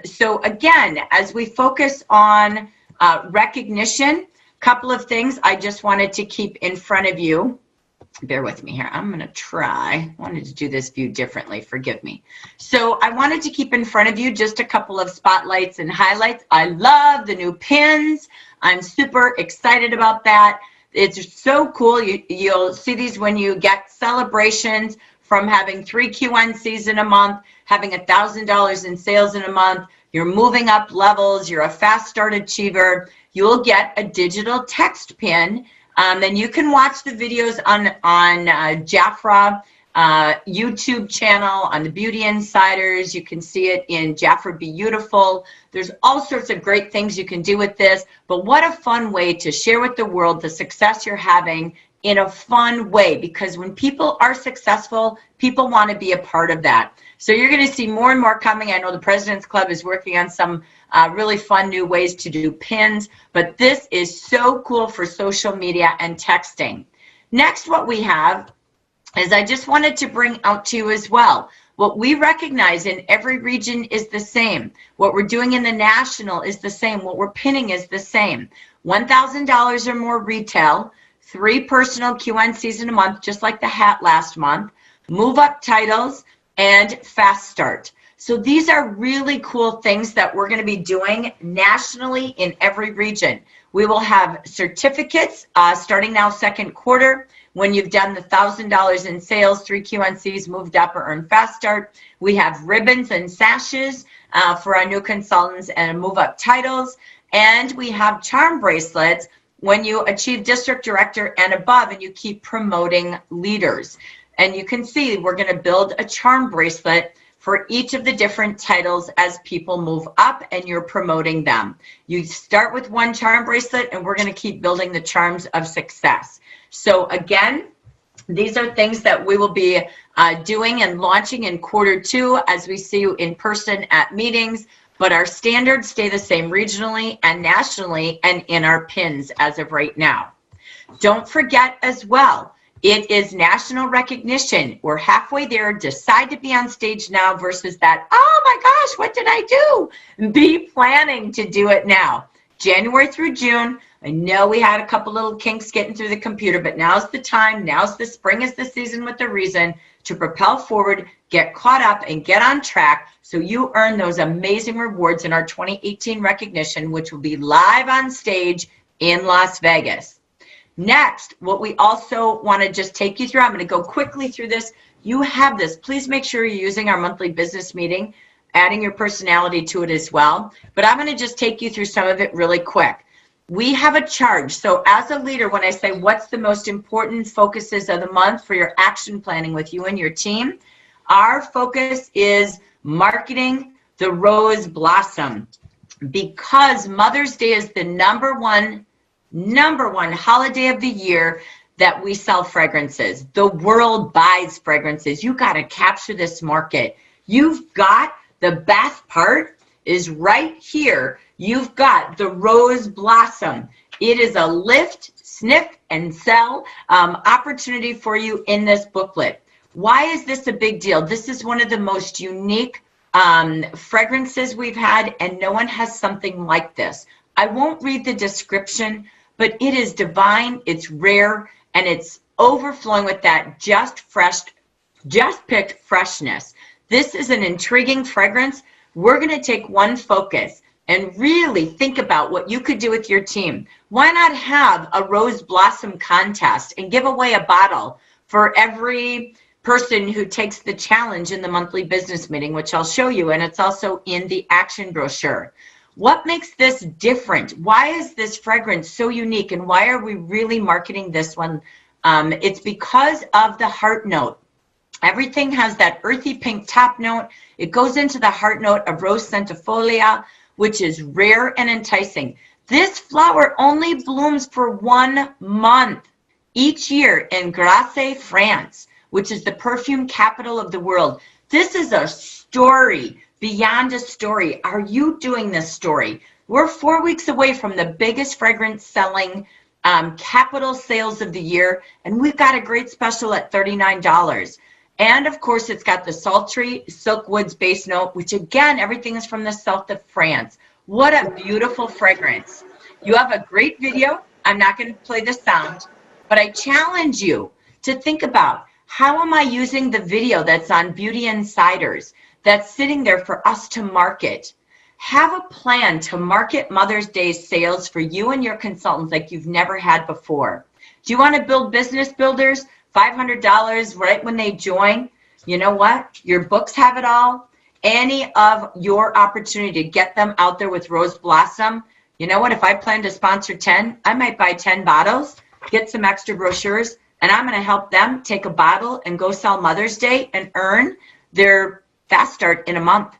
So again, as we focus on recognition, a couple of things I just wanted to keep in front of you. Bear with me here. I'm going to try. I wanted to do this view differently. Forgive me. So I wanted to keep in front of you just a couple of spotlights and highlights. I love the new pins. I'm super excited about that. It's so cool. You'll see these when you get celebrations from having 3 Q1Cs in a month, having $1,000 in sales in a month. You're moving up levels. You're a fast start achiever. You'll get a digital text pin. And you can watch the videos on Jafra YouTube channel, on the Beauty Insiders. You can see it in Jafra Beautiful. There's all sorts of great things you can do with this, but what a fun way to share with the world the success you're having in a fun way, because when people are successful, people want to be a part of that. So you're going to see more and more coming. I know the President's Club is working on some really fun new ways to do pins, but this is so cool for social media and texting. Next, what we have is I just wanted to bring out to you as well. What we recognize in every region is the same. What we're doing in the national is the same. What we're pinning is the same. $1,000 or more retail, 3 personal Q1Cs in a month, just like the hat last month. Move up titles, and Fast Start. So these are really cool things that we're going to be doing nationally in every region. We will have certificates starting now second quarter. When you've done the $1,000 in sales, 3 QNCs, moved up or earned Fast Start. We have ribbons and sashes for our new consultants and move up titles. And we have charm bracelets when you achieve district director and above and you keep promoting leaders. And you can see we're going to build a charm bracelet for each of the different titles as people move up and you're promoting them. You start with one charm bracelet and we're going to keep building the charms of success. So again, these are things that we will be doing and launching in quarter 2 as we see you in person at meetings, but our standards stay the same regionally and nationally and in our pins as of right now. Don't forget as well, it is national recognition. We're halfway there. Decide to be on stage now versus that, oh my gosh, what did I do? Be planning to do it now. January through June. I know we had a couple little kinks getting through the computer, but now's the time. Now's the spring is the season with the reason to propel forward, get caught up, and get on track so you earn those amazing rewards in our 2018 recognition, which will be live on stage in Las Vegas. Next, what we also want to just take you through, I'm going to go quickly through this. You have this. Please make sure you're using our monthly business meeting, adding your personality to it as well. But I'm going to just take you through some of it really quick. We have a charge. So as a leader, when I say what's the most important focuses of the month for your action planning with you and your team, our focus is marketing the rose blossom, because Mother's Day is the number one holiday of the year that we sell fragrances. The world buys fragrances. You got to capture this market. You've got the best part is right here. You've got the rose blossom. It is a lift, sniff, and sell opportunity for you in this booklet. Why is this a big deal? This is one of the most unique fragrances we've had, and no one has something like this. I won't read the description, but it is divine, it's rare, and it's overflowing with that just picked freshness. This is an intriguing fragrance. We're going to take one focus and really think about what you could do with your team. Why not have a rose blossom contest and give away a bottle for every person who takes the challenge in the monthly business meeting, which I'll show you, and it's also in the action brochure. What makes this different? Why is this fragrance so unique, and why are we really marketing this one? It's because of the heart note. Everything has that earthy pink top note. It goes into the heart note of Rose centifolia, which is rare and enticing. This flower only blooms for 1 month each year in Grasse, France, which is the perfume capital of the world. This is a story beyond a story. Are you doing this story? We're 4 weeks away from the biggest fragrance selling capital sales of the year, and we've got a great special at $39. And of course, it's got the sultry silk woods base note, which again, everything is from the south of France. What a beautiful fragrance. You have a great video. I'm not going to play the sound, but I challenge you to think about, how am I using the video that's on Beauty Insiders that's sitting there for us to market? Have a plan to market Mother's Day sales for you and your consultants like you've never had before. Do you want to build business builders? $500 right when they join? You know what? Your books have it all. Any of your opportunity to get them out there with Rose Blossom. You know what? If I plan to sponsor 10, I might buy 10 bottles, get some extra brochures, and I'm going to help them take a bottle and go sell Mother's Day and earn their Fast Start in a month.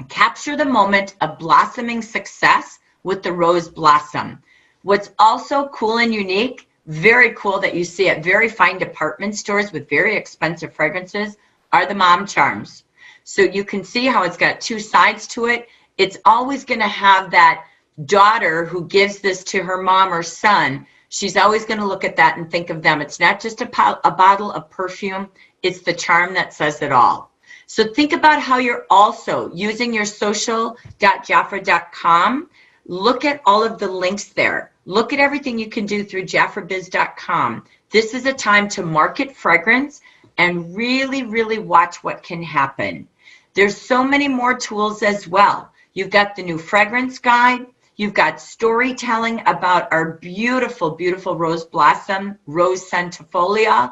Capture the moment of blossoming success with the Rose Blossom. What's also cool and unique, very cool that you see at very fine department stores with very expensive fragrances, are the mom charms. So you can see how it's got 2 sides to it. It's always going to have that daughter who gives this to her mom or son. She's always going to look at that and think of them. It's not just a bottle of perfume. It's the charm that says it all. So think about how you're also using your social.jafra.com. Look at all of the links there. Look at everything you can do through jafrabiz.com. This is a time to market fragrance and really, really watch what can happen. There's so many more tools as well. You've got the new fragrance guide. You've got storytelling about our beautiful, beautiful rose blossom, rose centifolio,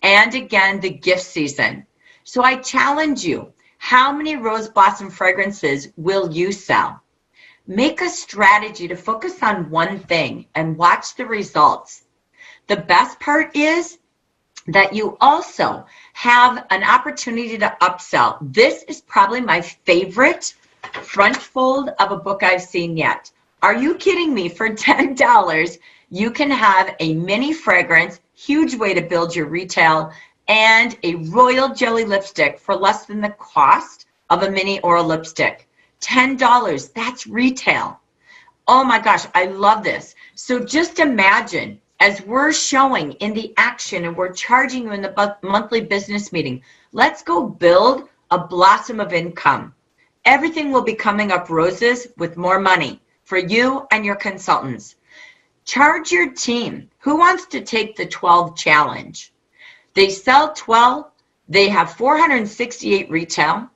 and again, the gift season. So I challenge you, how many rose blossom fragrances will you sell? Make a strategy to focus on one thing and watch the results. The best part is that you also have an opportunity to upsell. This is probably my favorite front fold of a book I've seen yet. Are you kidding me? For $10, you can have a mini fragrance, huge way to build your retail, and a royal jelly lipstick for less than the cost of a mini or a lipstick. $10, that's retail. Oh my gosh, I love this. So just imagine, as we're showing in the action and we're charging you in the monthly business meeting, let's go build a blossom of income. Everything will be coming up roses with more money for you and your consultants. Charge your team. Who wants to take the 12 challenge? They sell 12. They have 468 retail.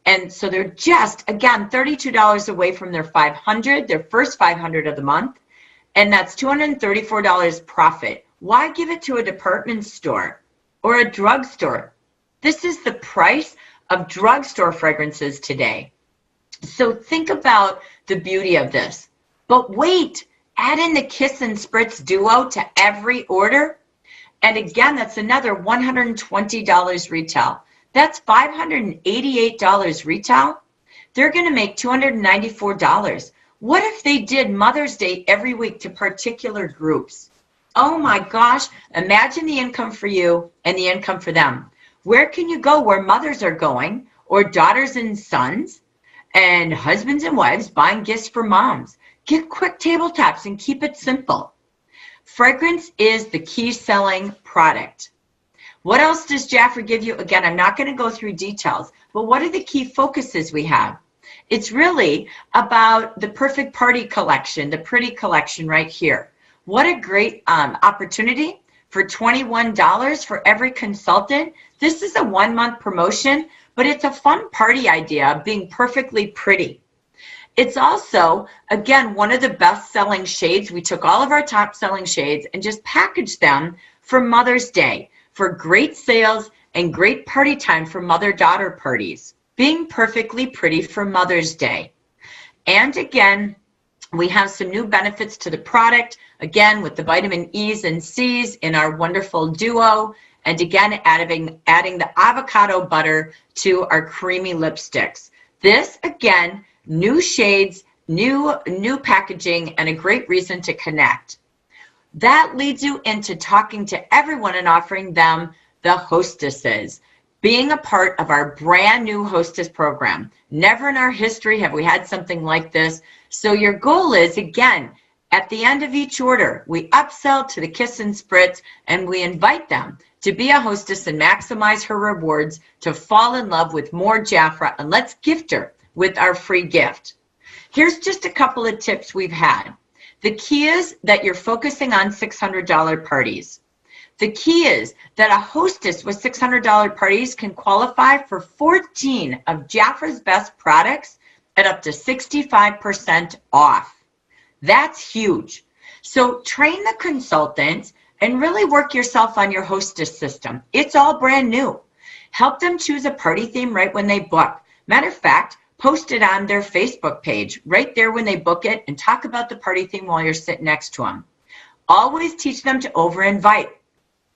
And so they're just, again, $32 away from their 500, their first 500 of the month. And that's $234 profit. Why give it to a department store or a drugstore? This is the price of drugstore fragrances today. So think about the beauty of this. But wait, add in the Kiss and Spritz Duo to every order. And again, that's another $120 retail. That's $588 retail. They're going to make $294. What if they did Mother's Day every week to particular groups? Oh my gosh, imagine the income for you and the income for them. Where can you go where mothers are going, or daughters and sons, and husbands and wives buying gifts for moms? Get quick tabletops and keep it simple. Fragrance is the key selling product. What else does Jafra give you? Again, I'm not going to go through details, but what are the key focuses we have? It's really about the perfect party collection, the pretty collection right here. What a great opportunity for $21 for every consultant. This is a 1-month promotion, but it's a fun party idea of being perfectly pretty. It's also, again, one of the best-selling shades. We took all of our top-selling shades and just packaged them for Mother's Day, for great sales and great party time for mother-daughter parties. Being perfectly pretty for Mother's Day. And again, we have some new benefits to the product, again, with the vitamin E's and C's in our wonderful duo. And again, adding the avocado butter to our creamy lipsticks. This, again, new shades, new packaging, and a great reason to connect. That leads you into talking to everyone and offering them the hostesses, being a part of our brand new hostess program. Never in our history have we had something like this. So your goal is, again, at the end of each order, we upsell to the Kiss and Spritz, and we invite them to be a hostess and maximize her rewards, to fall in love with more Jafra, and let's gift her with our free gift. Here's just a couple of tips we've had. The key is that you're focusing on $600 parties. The key is that a hostess with $600 parties can qualify for 14 of Jafra's best products at up to 65% off. That's huge. So train the consultants and really work yourself on your hostess system. It's all brand new. Help them choose a party theme right when they book. Matter of fact, post it on their Facebook page right there when they book it, and talk about the party theme while you're sitting next to them. Always teach them to over-invite.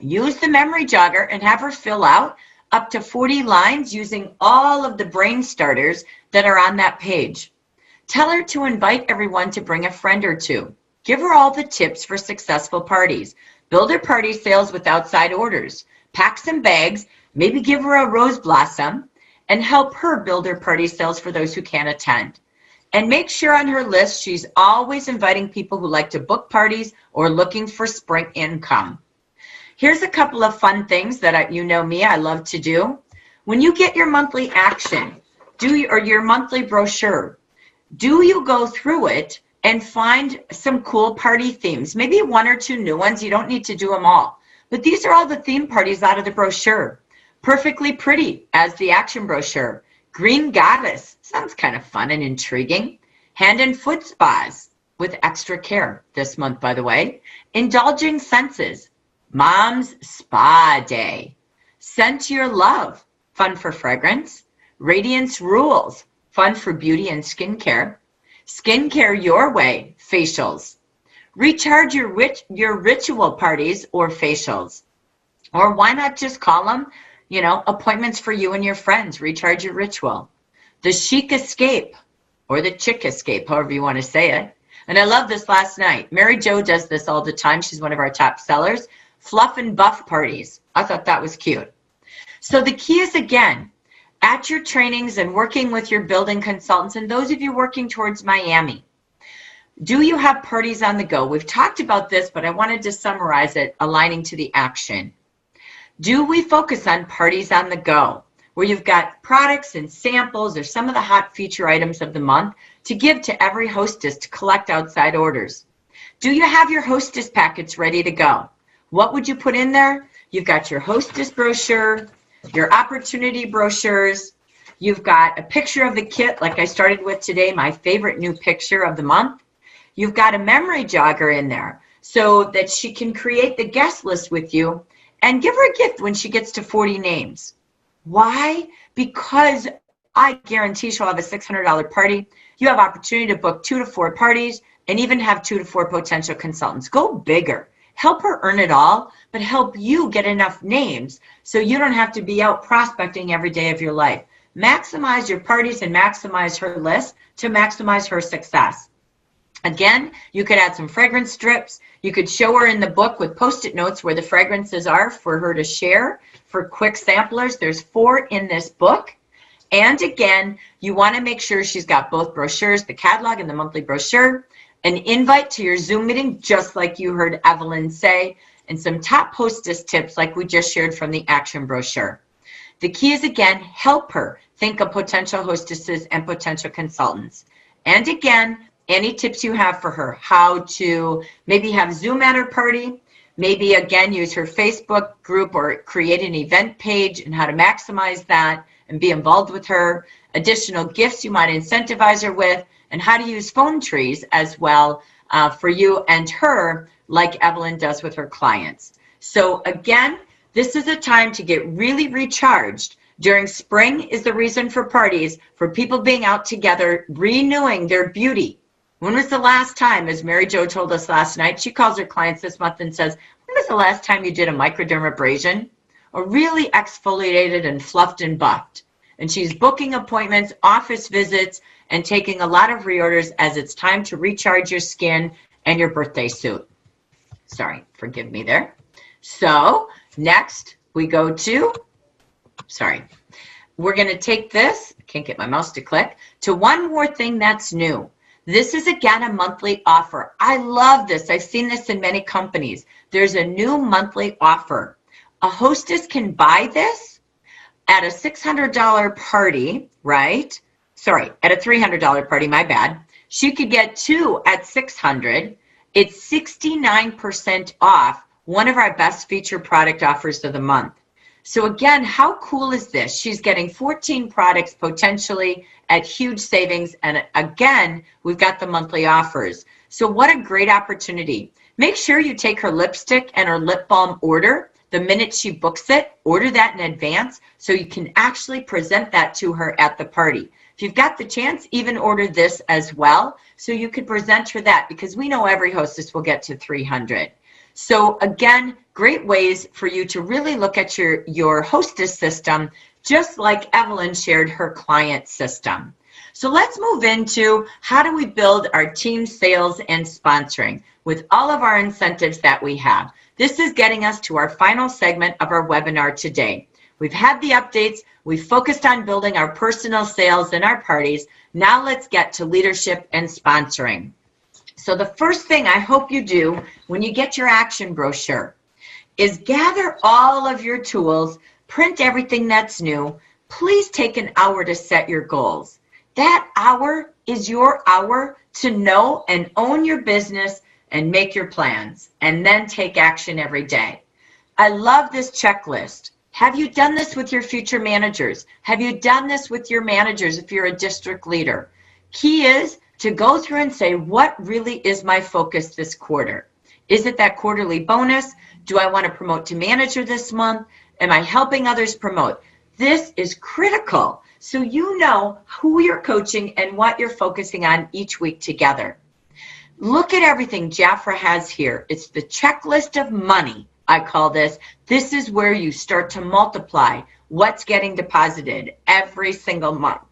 Use the memory jogger and have her fill out up to 40 lines using all of the brain starters that are on that page. Tell her to invite everyone to bring a friend or two. Give her all the tips for successful parties. Build her party sales with outside orders. Pack some bags, maybe give her a rose blossom, and help her build her party sales for those who can't attend. And make sure on her list she's always inviting people who like to book parties or looking for spring income. Here's a couple of fun things that you know me, I love to do. When you get your monthly action, or your monthly brochure, do you go through it and find some cool party themes? Maybe 1 or 2 new ones. You don't need to do them all. But these are all the theme parties out of the brochure. Perfectly Pretty as the action brochure. Green Goddess, sounds kind of fun and intriguing. Hand and foot spas with extra care this month, by the way. Indulging Senses, Mom's Spa Day. Scent Your Love, fun for fragrance. Radiance Rules, fun for beauty and skincare. Skincare Your Way, facials. Recharge your ritual parties or facials. Or why not just call them, appointments for you and your friends. Recharge your ritual. The Chic Escape, or the Chick Escape, however you want to say it. And I love this last night. Mary Jo does this all the time. She's one of our top sellers. Fluff and buff parties. I thought that was cute. So the key is, again, at your trainings and working with your building consultants, and those of you working towards Miami, do you have parties on the go? We've talked about this, but I wanted to summarize it, aligning to the action. Do we focus on parties on the go, where you've got products and samples or some of the hot feature items of the month to give to every hostess to collect outside orders? Do you have your hostess packets ready to go? What would you put in there? You've got your hostess brochure, your opportunity brochures. You've got a picture of the kit, like I started with today, my favorite new picture of the month. You've got a memory jogger in there so that she can create the guest list with you and give her a gift when she gets to 40 names. Why? Because I guarantee she'll have a $600 party. You have opportunity to book 2 to 4 parties and even have 2 to 4 potential consultants. Go bigger. Help her earn it all, but help you get enough names so you don't have to be out prospecting every day of your life. Maximize your parties and maximize her list to maximize her success. Again, you could add some fragrance strips. You could show her in the book with Post-it notes where the fragrances are for her to share for quick samplers. There's 4 in this book. And again, you want to make sure she's got both brochures, the catalog and the monthly brochure, an invite to your Zoom meeting, just like you heard Evelyn say, and some top hostess tips like we just shared from the action brochure. The key is, again, help her think of potential hostesses and potential consultants. And again, any tips you have for her, how to maybe have Zoom at her party, maybe again use her Facebook group or create an event page and how to maximize that and be involved with her, additional gifts you might incentivize her with, and how to use phone trees as well for you and her, like Evelyn does with her clients. So again, this is a time to get really recharged. During spring is the reason for parties, for people being out together, renewing their beauty. When was the last time, as Mary Jo told us last night, she calls her clients this month and says, when was the last time you did a microdermabrasion? Or really exfoliated and fluffed and buffed? And she's booking appointments, office visits, and taking a lot of reorders as it's time to recharge your skin and your birthday suit. Sorry, forgive me there. So next we go to, we're going to take this, I can't get my mouse to click, to one more thing that's new. This is, again, a monthly offer. I love this. I've seen this in many companies. There's a new monthly offer. A hostess can buy this at a $600 party, right? Sorry, at a $300 party, my bad. She could get 2 at $600. It's 69% off one of our best featured product offers of the month. So again, how cool is this? She's getting 14 products potentially at huge savings. And again, we've got the monthly offers. So what a great opportunity. Make sure you take her lipstick and her lip balm order the minute she books it. Order that in advance so you can actually present that to her at the party. If you've got the chance, even order this as well so you could present her that, because we know every hostess will get to 300. So again, great ways for you to really look at your hostess system, just like Evelyn shared her client system. So let's move into how do we build our team sales and sponsoring with all of our incentives that we have. This is getting us to our final segment of our webinar today. We've had the updates. We've focused on building our personal sales and our parties. Now let's get to leadership and sponsoring. So the first thing I hope you do when you get your action brochure is gather all of your tools, print everything that's new. Please take an hour to set your goals. That hour is your hour to know and own your business and make your plans, and then take action every day. I love this checklist. Have you done this with your future managers? Have you done this with your managers if you're a district leader? Key is to go through and say, what really is my focus this quarter? Is it that quarterly bonus? Do I want to promote to manager this month? Am I helping others promote? This is critical, so you know who you're coaching and what you're focusing on each week together. Look at everything Jafra has here. It's the checklist of money, I call this. This is where you start to multiply what's getting deposited every single month.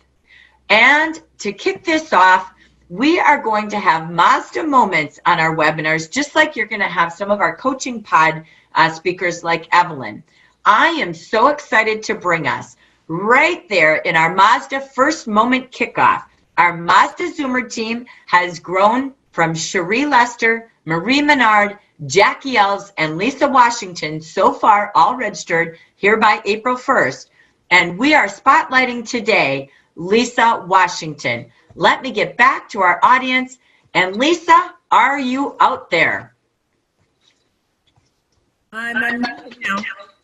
And to kick this off, we are going to have Mazda moments on our webinars, just like you're going to have some of our coaching pod speakers like Evelyn. I am so excited to bring us right there in our Mazda First Moment Kickoff. Our Mazda Zoomer team has grown from Cherie Lester, Marie Menard, Jackie Elves, and Lisa Washington, so far all registered here by April 1st. And we are spotlighting today Lisa Washington. Let me get back to our audience. And Lisa, are you out there? I'm unmuted now.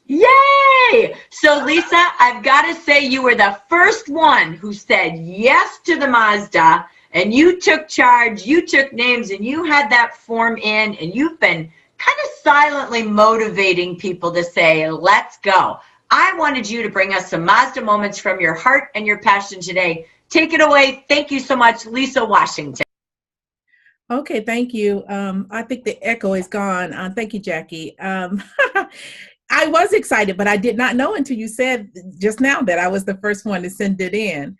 Yay! So Lisa, I've got to say you were the first one who said yes to the Mazda, and you took charge, you took names, and you had that form in, and you've been kind of silently motivating people to say, let's go. I wanted you to bring us some Mazda moments from your heart and your passion today. Take it away. Thank you so much, Lisa Washington. Okay, thank you. I think the echo is gone. Thank you, Jackie. I was excited, but I did not know until you said just now that I was the first one to send it in.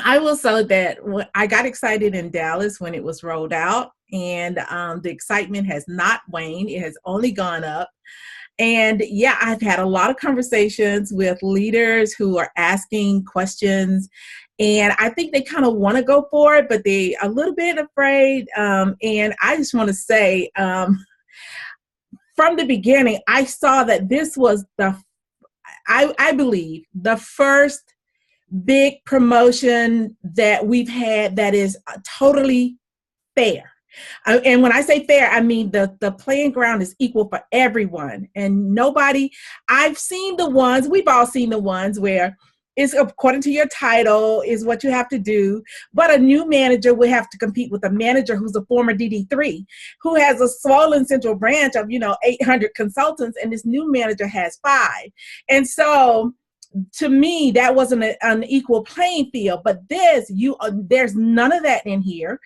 I will say that I got excited in Dallas when it was rolled out, and the excitement has not waned. It has only gone up. And yeah, I've had a lot of conversations with leaders who are asking questions, and I think they kind of want to go for it, but they're a little bit afraid. And I just want to say, from the beginning, I saw that this was I believe, the first big promotion that we've had that is totally fair. And when I say fair, I mean the playing ground is equal for everyone. And nobody, I've seen the ones, we've all seen the ones where it's according to your title is what you have to do. But a new manager will have to compete with a manager who's a former DD3, who has a swollen central branch of, 800 consultants, and this new manager has 5. And so to me, that wasn't an equal playing field. But there's none of that in here.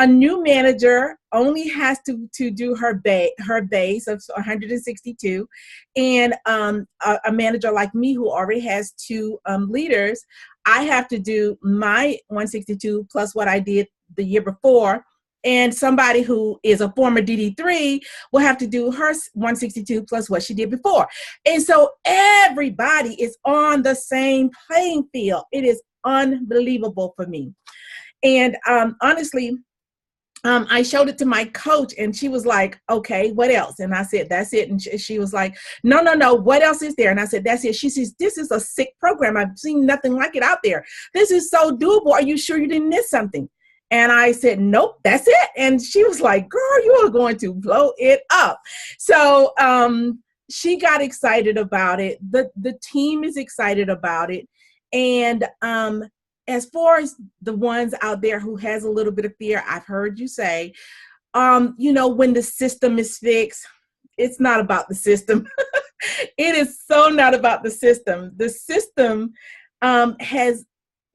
A new manager only has to do her base of 162, and a manager like me who already has 2 leaders, I have to do my 162 plus what I did the year before, and somebody who is a former DD3 will have to do her 162 plus what she did before. And so everybody is on the same playing field. It is unbelievable for me. And honestly, I showed it to my coach, and she was like, okay, what else? And I said, that's it. And she was like, no, what else is there? And I said, that's it. She says, this is a sick program. I've seen nothing like it out there. This is so doable. Are you sure you didn't miss something? And I said, nope, that's it. And she was like, girl, you are going to blow it up. So she got excited about it. The team is excited about it. And as far as the ones out there who has a little bit of fear, I've heard you say, when the system is fixed, it's not about the system. It is so not about the system. The system has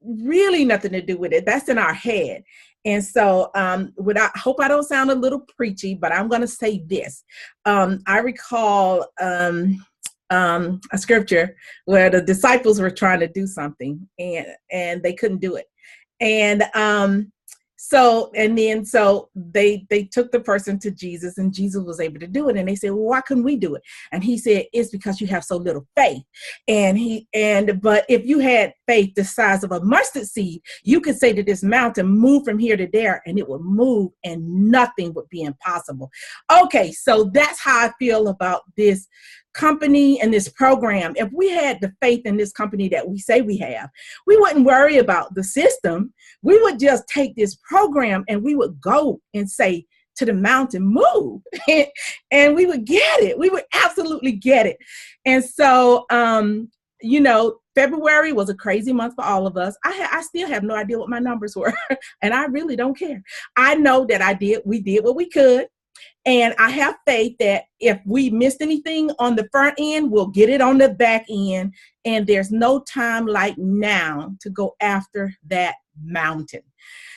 really nothing to do with it. That's in our head. And so I hope I don't sound a little preachy, but I'm going to say this. I recall a scripture where the disciples were trying to do something and they couldn't do it. And so they took the person to Jesus, and Jesus was able to do it. And they said, well, why couldn't we do it? And he said, it's because you have so little faith. But if you had faith the size of a mustard seed, you could say to this mountain, move from here to there, and it would move and nothing would be impossible. Okay, so that's how I feel about this company and this program. If we had the faith in this company that we say we have, we wouldn't worry about the system. We would just take this program and we would go and say, to the mountain, move. And we would get it. We would absolutely get it. And so, you know, February was a crazy month for all of us. I still have no idea what my numbers were, and I really don't care. I know that we did what we could. And I have faith that if we missed anything on the front end, we'll get it on the back end. And there's no time like now to go after that mountain.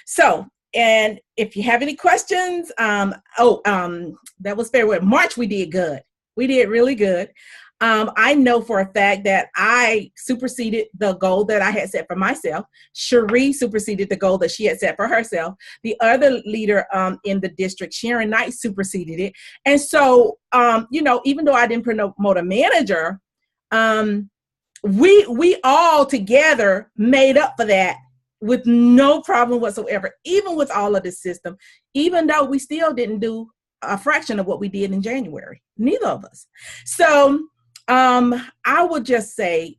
So, and if you have any questions, that was February. March, we did good. We did really good. I know for a fact that I superseded the goal that I had set for myself. Cherie superseded the goal that she had set for herself. The other leader in the district, Sharon Knight, superseded it. And so, you know, even though I didn't promote a manager, we all together made up for that with no problem whatsoever, even with all of the system, even though we still didn't do a fraction of what we did in January, neither of us. So, I would just say,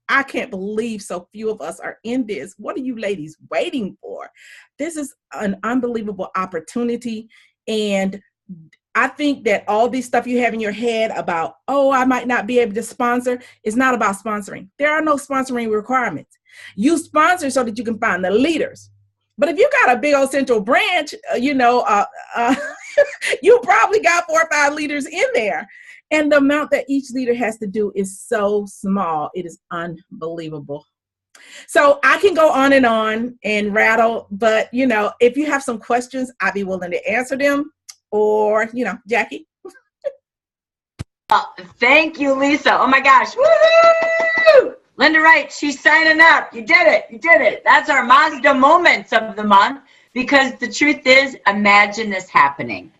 I can't believe so few of us are in this. What are you ladies waiting for? This is an unbelievable opportunity. And I think that all this stuff you have in your head about, oh, I might not be able to sponsor, is not about sponsoring. There are no sponsoring requirements. You sponsor so that you can find the leaders. But if you got a big old central branch, you probably got 4 or 5 leaders in there. And the amount that each leader has to do is so small. It is unbelievable. So I can go on and rattle, but, you know, if you have some questions, I'd be willing to answer them. Or, you know, Jackie. Thank you, Lisa. Oh my gosh. Woo-hoo! Linda Wright, she's signing up. You did it. You did it. That's our Mazda moments of the month, because the truth is, imagine this happening.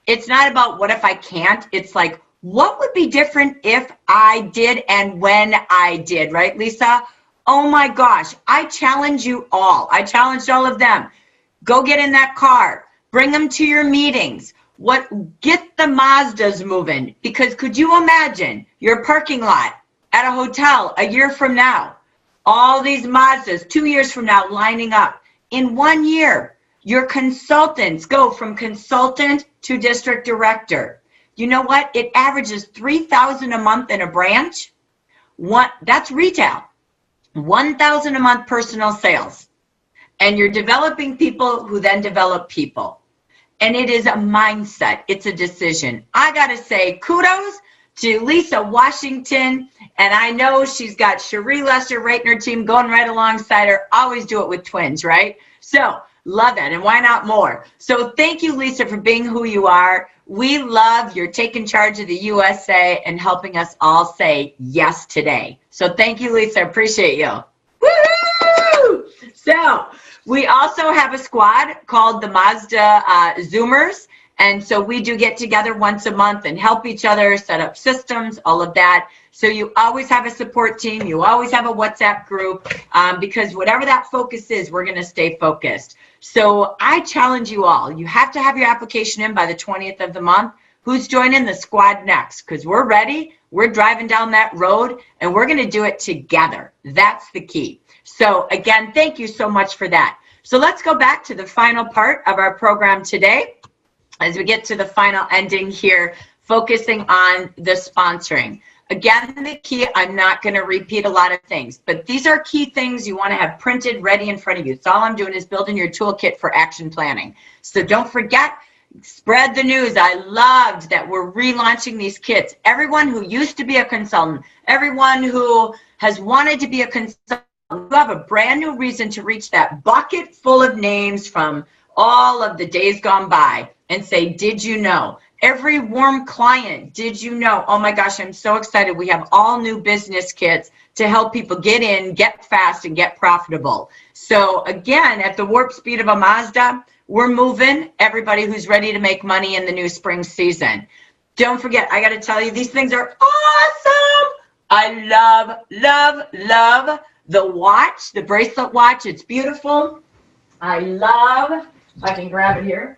It's not about what if I can't. It's like, what would be different if I did and when I did, right, Lisa? Oh my gosh, I challenge you all. I challenged all of them. Go get in that car. Bring them to your meetings. Get the Mazdas moving, because could you imagine your parking lot at a hotel a year from now? All these Mazdas 2 years from now lining up. In 1 year, your consultants go from consultant to district director. You know what? It averages $3,000 a month in a branch. That's retail. $1,000 a month personal sales. And you're developing people who then develop people. And it is a mindset. It's a decision. I got to say kudos to Lisa Washington. And I know she's got Cherie Lester right in her team going right alongside her. Always do it with twins, right? So love that. And why not more? So thank you, Lisa, for being who you are. We love you're taking charge of the USA and helping us all say yes today. So thank you, Lisa. I appreciate you. Woo! So we also have a squad called the Mazda Zoomers. And so we do get together once a month and help each other set up systems, all of that. So you always have a support team. You always have a WhatsApp group, because whatever that focus is, we're going to stay focused. So I challenge you all. You have to have your application in by the 20th of the month. Who's joining the squad next? Because we're ready. We're driving down that road, and we're going to do it together. That's the key. So again, thank you so much for that. So let's go back to the final part of our program today as we get to the final ending here, focusing on the sponsoring. Again, the key, I'm not going to repeat a lot of things, but these are key things you want to have printed ready in front of you. So all I'm doing is building your toolkit for action planning. So don't forget, spread the news. I loved that we're relaunching these kits. Everyone who used to be a consultant, everyone who has wanted to be a consultant, you have a brand new reason to reach that bucket full of names from all of the days gone by and say, did you know? Every warm client, did you know? Oh my gosh, I'm so excited. We have all new business kits to help people get in, get fast, and get profitable. So again, at the warp speed of a Mazda, we're moving everybody who's ready to make money in the new spring season. Don't forget, I got to tell you, these things are awesome. I love the watch, the bracelet watch. It's beautiful. I love, if I can grab it here,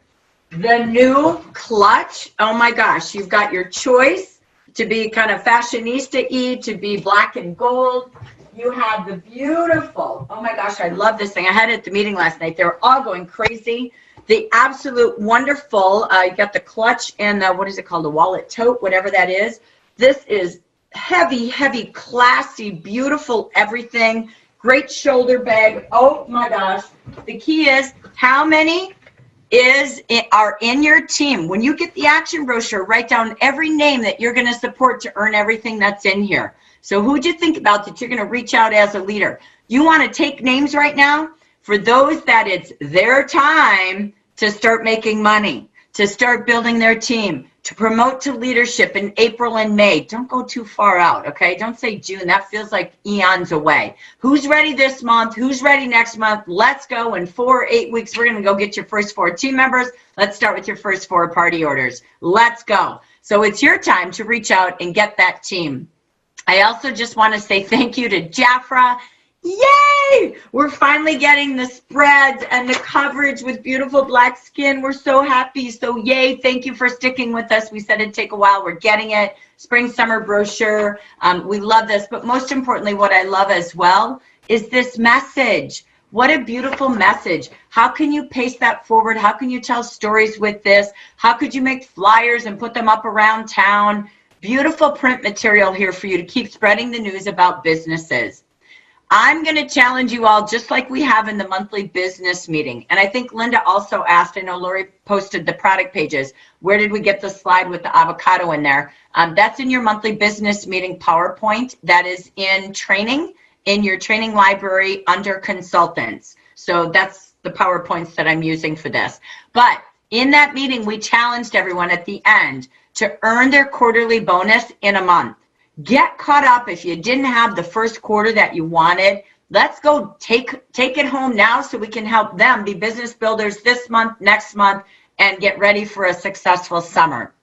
the new clutch. Oh my gosh, you've got your choice to be kind of fashionista-y, to be black and gold. You have the beautiful, oh my gosh, I love this thing. I had it at the meeting last night. They were all going crazy. the absolute wonderful, you got the clutch and the, what is it called, the wallet tote, whatever that is. This is heavy, heavy, classy, beautiful everything. Great shoulder bag. Oh my gosh. The key is how many are in your team. When you get the action brochure, write down every name that you're going to support to earn everything that's in here. So who'd you think about that you're going to reach out as a leader? You want to take names right now for those that it's their time to start making money, to start building their team, to promote to leadership in April and May. Don't go too far out, okay? Don't say June. That feels like eons away. Who's ready this month? Who's ready next month? Let's go. In 4 or 8 weeks, we're going to go get your first 4 team members. Let's start with your first 4 party orders. Let's go. So it's your time to reach out and get that team. I also just want to say thank you to Jafra. Yay! We're finally getting the spreads and the coverage with beautiful black skin. We're so happy. So yay, thank you for sticking with us. We said it'd take a while. We're getting it. Spring, summer brochure. We love this. But most importantly, what I love as well is this message. What a beautiful message. How can you paste that forward? How can you tell stories with this? How could you make flyers and put them up around town? Beautiful print material here for you to keep spreading the news about businesses. I'm going to challenge you all just like we have in the monthly business meeting. And I think Linda also asked, I know Lori posted the product pages. Where did we get the slide with the avocado in there? That's in your monthly business meeting PowerPoint. That is in training, in your training library under consultants. So that's the PowerPoints that I'm using for this. But in that meeting, we challenged everyone at the end to earn their quarterly bonus in a month. Get caught up if you didn't have the first quarter that you wanted. Let's go take it home now so we can help them be business builders this month, next month, and get ready for a successful summer.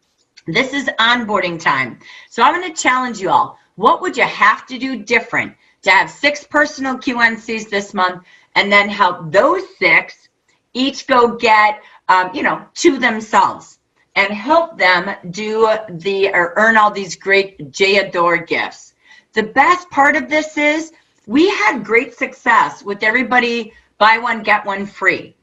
This is onboarding time. So I'm going to challenge you all. What would you have to do different to have 6 personal QNCs this month and then help those 6 each go get, to themselves? And help them earn all these great J-Adore gifts. The best part of this is we had great success with everybody buy one, get one free.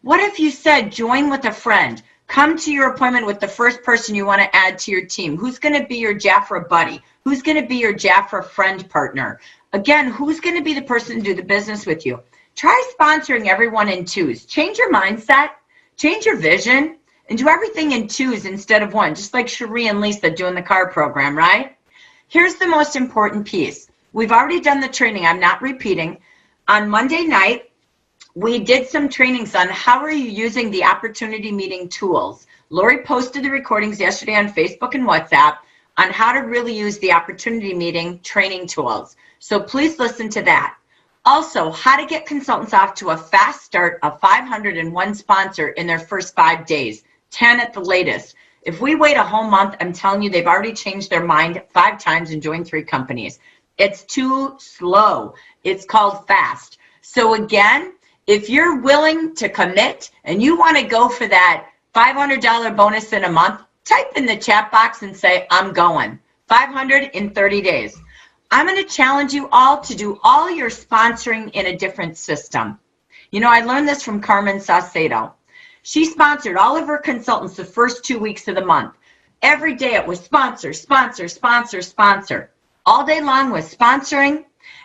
What if you said join with a friend? Come to your appointment with the first person you want to add to your team. Who's going to be your Jafra buddy? Who's going to be your Jafra friend partner? Again, who's going to be the person to do the business with you? Try sponsoring everyone in 2s. Change your mindset, change your vision, and do everything in 2s instead of 1, just like Cherie and Lisa doing the car program, right? Here's the most important piece. We've already done the training. I'm not repeating. On Monday night, we did some trainings on how are you using the opportunity meeting tools. Lori posted the recordings yesterday on Facebook and WhatsApp on how to really use the opportunity meeting training tools. So please listen to that. Also, how to get consultants off to a fast start of 501 sponsor in their first 5 days. 10 at the latest. If we wait a whole month, I'm telling you, they've already changed their mind 5 times and joined 3 companies. It's too slow. It's called fast. So again, if you're willing to commit and you want to go for that $500 bonus in a month, type in the chat box and say, I'm going. 500 in 30 days. I'm going to challenge you all to do all your sponsoring in a different system. I learned this from Carmen Saucedo. She sponsored all of her consultants the first 2 weeks of the month. Every day it was sponsor, sponsor, sponsor, sponsor. All day long was sponsoring,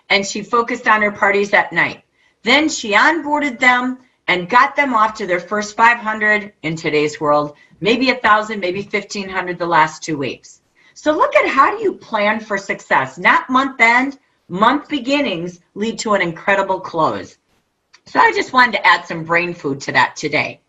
and she focused on her parties at night. Then she onboarded them and got them off to their first 500 in today's world, maybe 1,000, maybe 1,500 the last 2 weeks. So look at how do you plan for success? Not month end, month beginnings lead to an incredible close. So I just wanted to add some brain food to that today.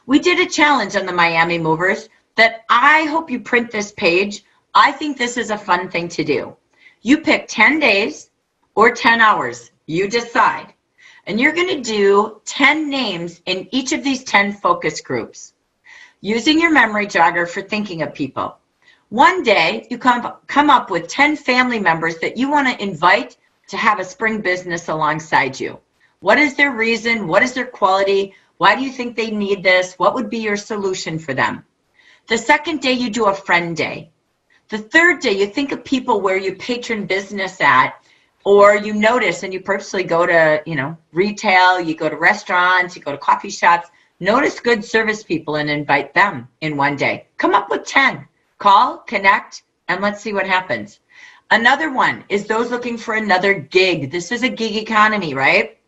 We did a challenge on the Miami Movers that I hope you print this page. I think this is a fun thing to do. You pick 10 days or 10 hours. You decide. And you're going to do 10 names in each of these 10 focus groups, using your memory jogger for thinking of people. One day, you come up with 10 family members that you want to invite to have a spring business alongside you. What is their reason? What is their quality? Why do you think they need this? What would be your solution for them? The second day, you do a friend day. The third day, you think of people where you patron business at, or you notice and you purposely go to, retail, you go to restaurants, you go to coffee shops. Notice good service people and invite them in one day. Come up with 10. Call, connect, and let's see what happens. Another one is those looking for another gig. This is a gig economy, right?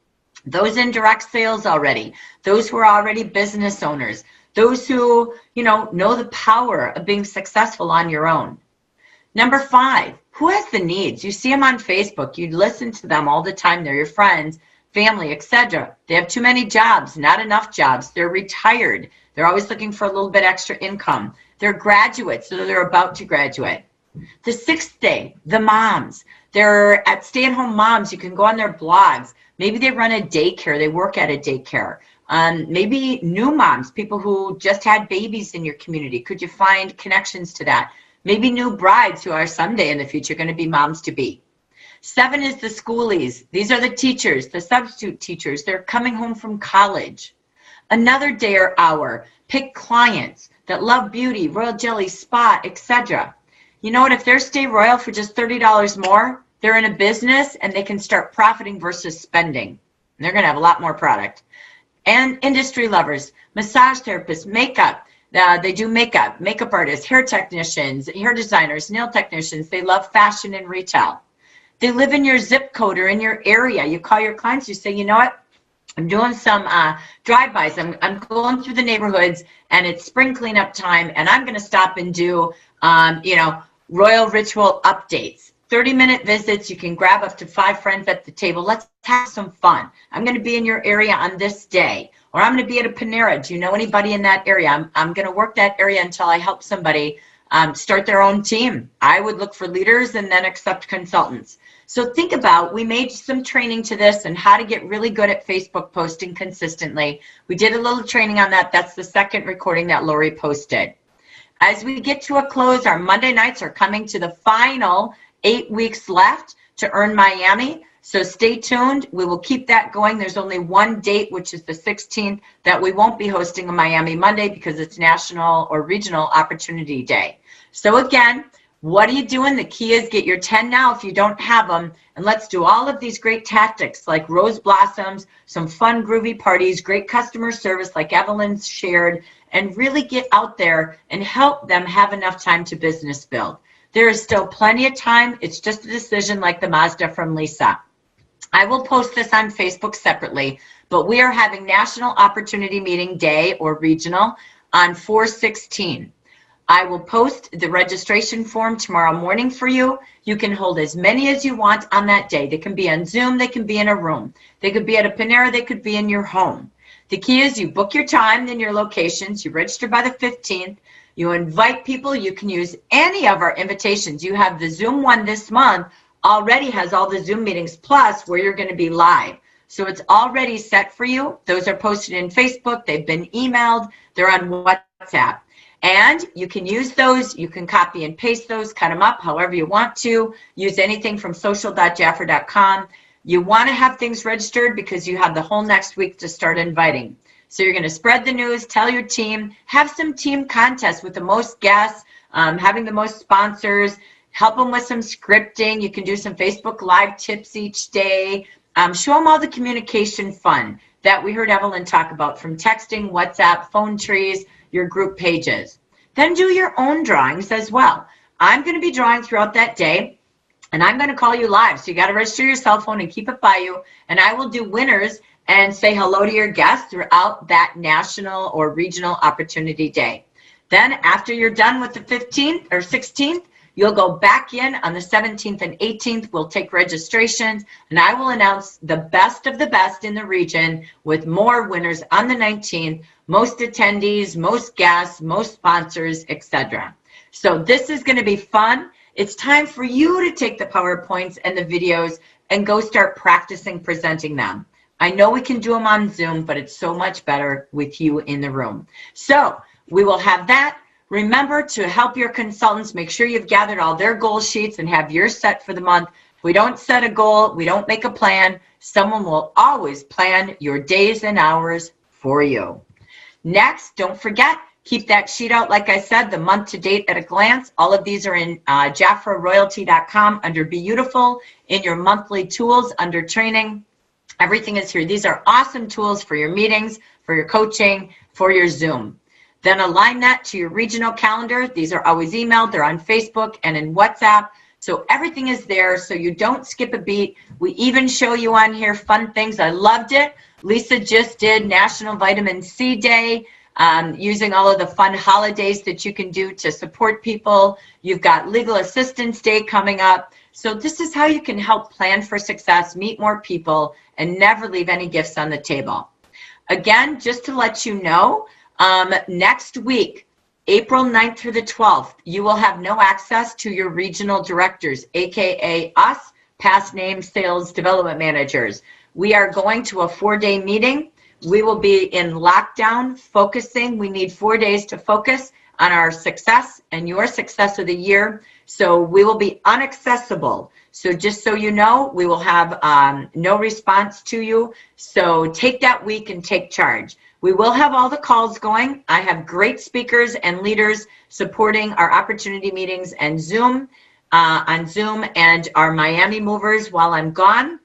Those in direct sales already, those who are already business owners, those who, know the power of being successful on your own. Number 5, who has the needs? You see them on Facebook. You listen to them all the time. They're your friends, family, etc. They have too many jobs, not enough jobs. They're retired. They're always looking for a little bit extra income. They're graduates, so they're about to graduate. The 6th day, the moms. They're at stay-at-home moms. You can go on their blogs. Maybe they run a daycare. They work at a daycare. Maybe new moms, people who just had babies in your community. Could you find connections to that? Maybe new brides who are someday in the future going to be moms-to-be. 7 is the schoolies. These are the teachers, the substitute teachers. They're coming home from college. Another day or hour, pick clients that love beauty, royal jelly, spa, etc. You know what? If they're Stay Royal for just $30 more, they're in a business and they can start profiting versus spending. And they're going to have a lot more product. And industry lovers, massage therapists, makeup. They do makeup artists, hair technicians, hair designers, nail technicians. They love fashion and retail. They live in your zip code or in your area. You call your clients, you say, you know what? I'm doing some drive-bys. I'm going through the neighborhoods and it's spring cleanup time and I'm going to stop and do, royal ritual updates. 30-minute visits. You can grab up to 5 friends at the table. Let's have some fun. I'm going to be in your area on this day. Or I'm going to be at a Panera. Do you know anybody in that area? I'm going to work that area until I help somebody start their own team. I would look for leaders and then accept consultants. So think about, we made some training to this and how to get really good at Facebook posting consistently. We did a little training on that. That's the second recording that Lori posted. As we get to a close, our Monday nights are coming to the final 8 weeks left to Earn Miami. So stay tuned. We will keep that going. There's only one date, which is the 16th, that we won't be hosting a Miami Monday because it's National or Regional Opportunity Day. So again, what are you doing? The key is get your 10 now if you don't have them. And let's do all of these great tactics like rose blossoms, some fun, groovy parties, great customer service like Evelyn's shared, and really get out there and help them have enough time to business build. There is still plenty of time. It's just a decision like the Mazda from Lisa. I will post this on Facebook separately, but we are having National Opportunity Meeting Day or Regional on 4/16. I will post the registration form tomorrow morning for you. You can hold as many as you want on that day. They can be on Zoom. They can be in a room. They could be at a Panera. They could be in your home. The key is you book your time and your locations. You register by the 15th. You invite people. You can use any of our invitations. You have the Zoom one this month already has all the Zoom meetings plus where you're going to be live. So it's already set for you. Those are posted in Facebook. They've been emailed. They're on WhatsApp. And you can use those. You can copy and paste those, cut them up however you want to. Use anything from social.jaffer.com. You want to have things registered because you have the whole next week to start inviting. So you're going to spread the news, tell your team, have some team contests with the most guests, having the most sponsors, help them with some scripting. You can do some Facebook Live tips each day. Show them all the communication fun that we heard Evelyn talk about from texting, WhatsApp, phone trees, your group pages. Then do your own drawings as well. I'm going to be drawing throughout that day, and I'm going to call you live. So you got to register your cell phone and keep it by you, and I will do winners and say hello to your guests throughout that National or Regional Opportunity Day. Then after you're done with the 15th or 16th, you'll go back in on the 17th and 18th. We'll take registrations, and I will announce the best of the best in the region with more winners on the 19th, most attendees, most guests, most sponsors, etc. So this is going to be fun. It's time for you to take the PowerPoints and the videos and go start practicing presenting them. I know we can do them on Zoom, but it's so much better with you in the room. So we will have that. Remember to help your consultants. Make sure you've gathered all their goal sheets and have yours set for the month. If we don't set a goal, we don't make a plan, someone will always plan your days and hours for you. Next, don't forget, keep that sheet out. Like I said, the month to date at a glance. All of these are in JaffraRoyalty.com under Beautiful, in your monthly tools under training. Everything is here. These are awesome tools for your meetings, for your coaching, for your Zoom. Then align that to your regional calendar. These are always emailed. They're on Facebook and in WhatsApp. So everything is there so you don't skip a beat. We even show you on here fun things. I loved it. Lisa just did National Vitamin C Day, using all of the fun holidays that you can do to support people. You've got Legal Assistance Day coming up. So this is how you can help plan for success, meet more people, and never leave any gifts on the table. Again, just to let you know, next week, April 9th through the 12th, you will have no access to your regional directors, AKA us, past name sales development managers. We are going to a 4-day meeting. We will be in lockdown, focusing. We need 4 days to focus on our success and your success of the year. So we will be inaccessible. So just so you know, we will have no response to you. So take that week and take charge. We will have all the calls going. I have great speakers and leaders supporting our opportunity meetings and Zoom, on Zoom, and our Miami movers while I'm gone.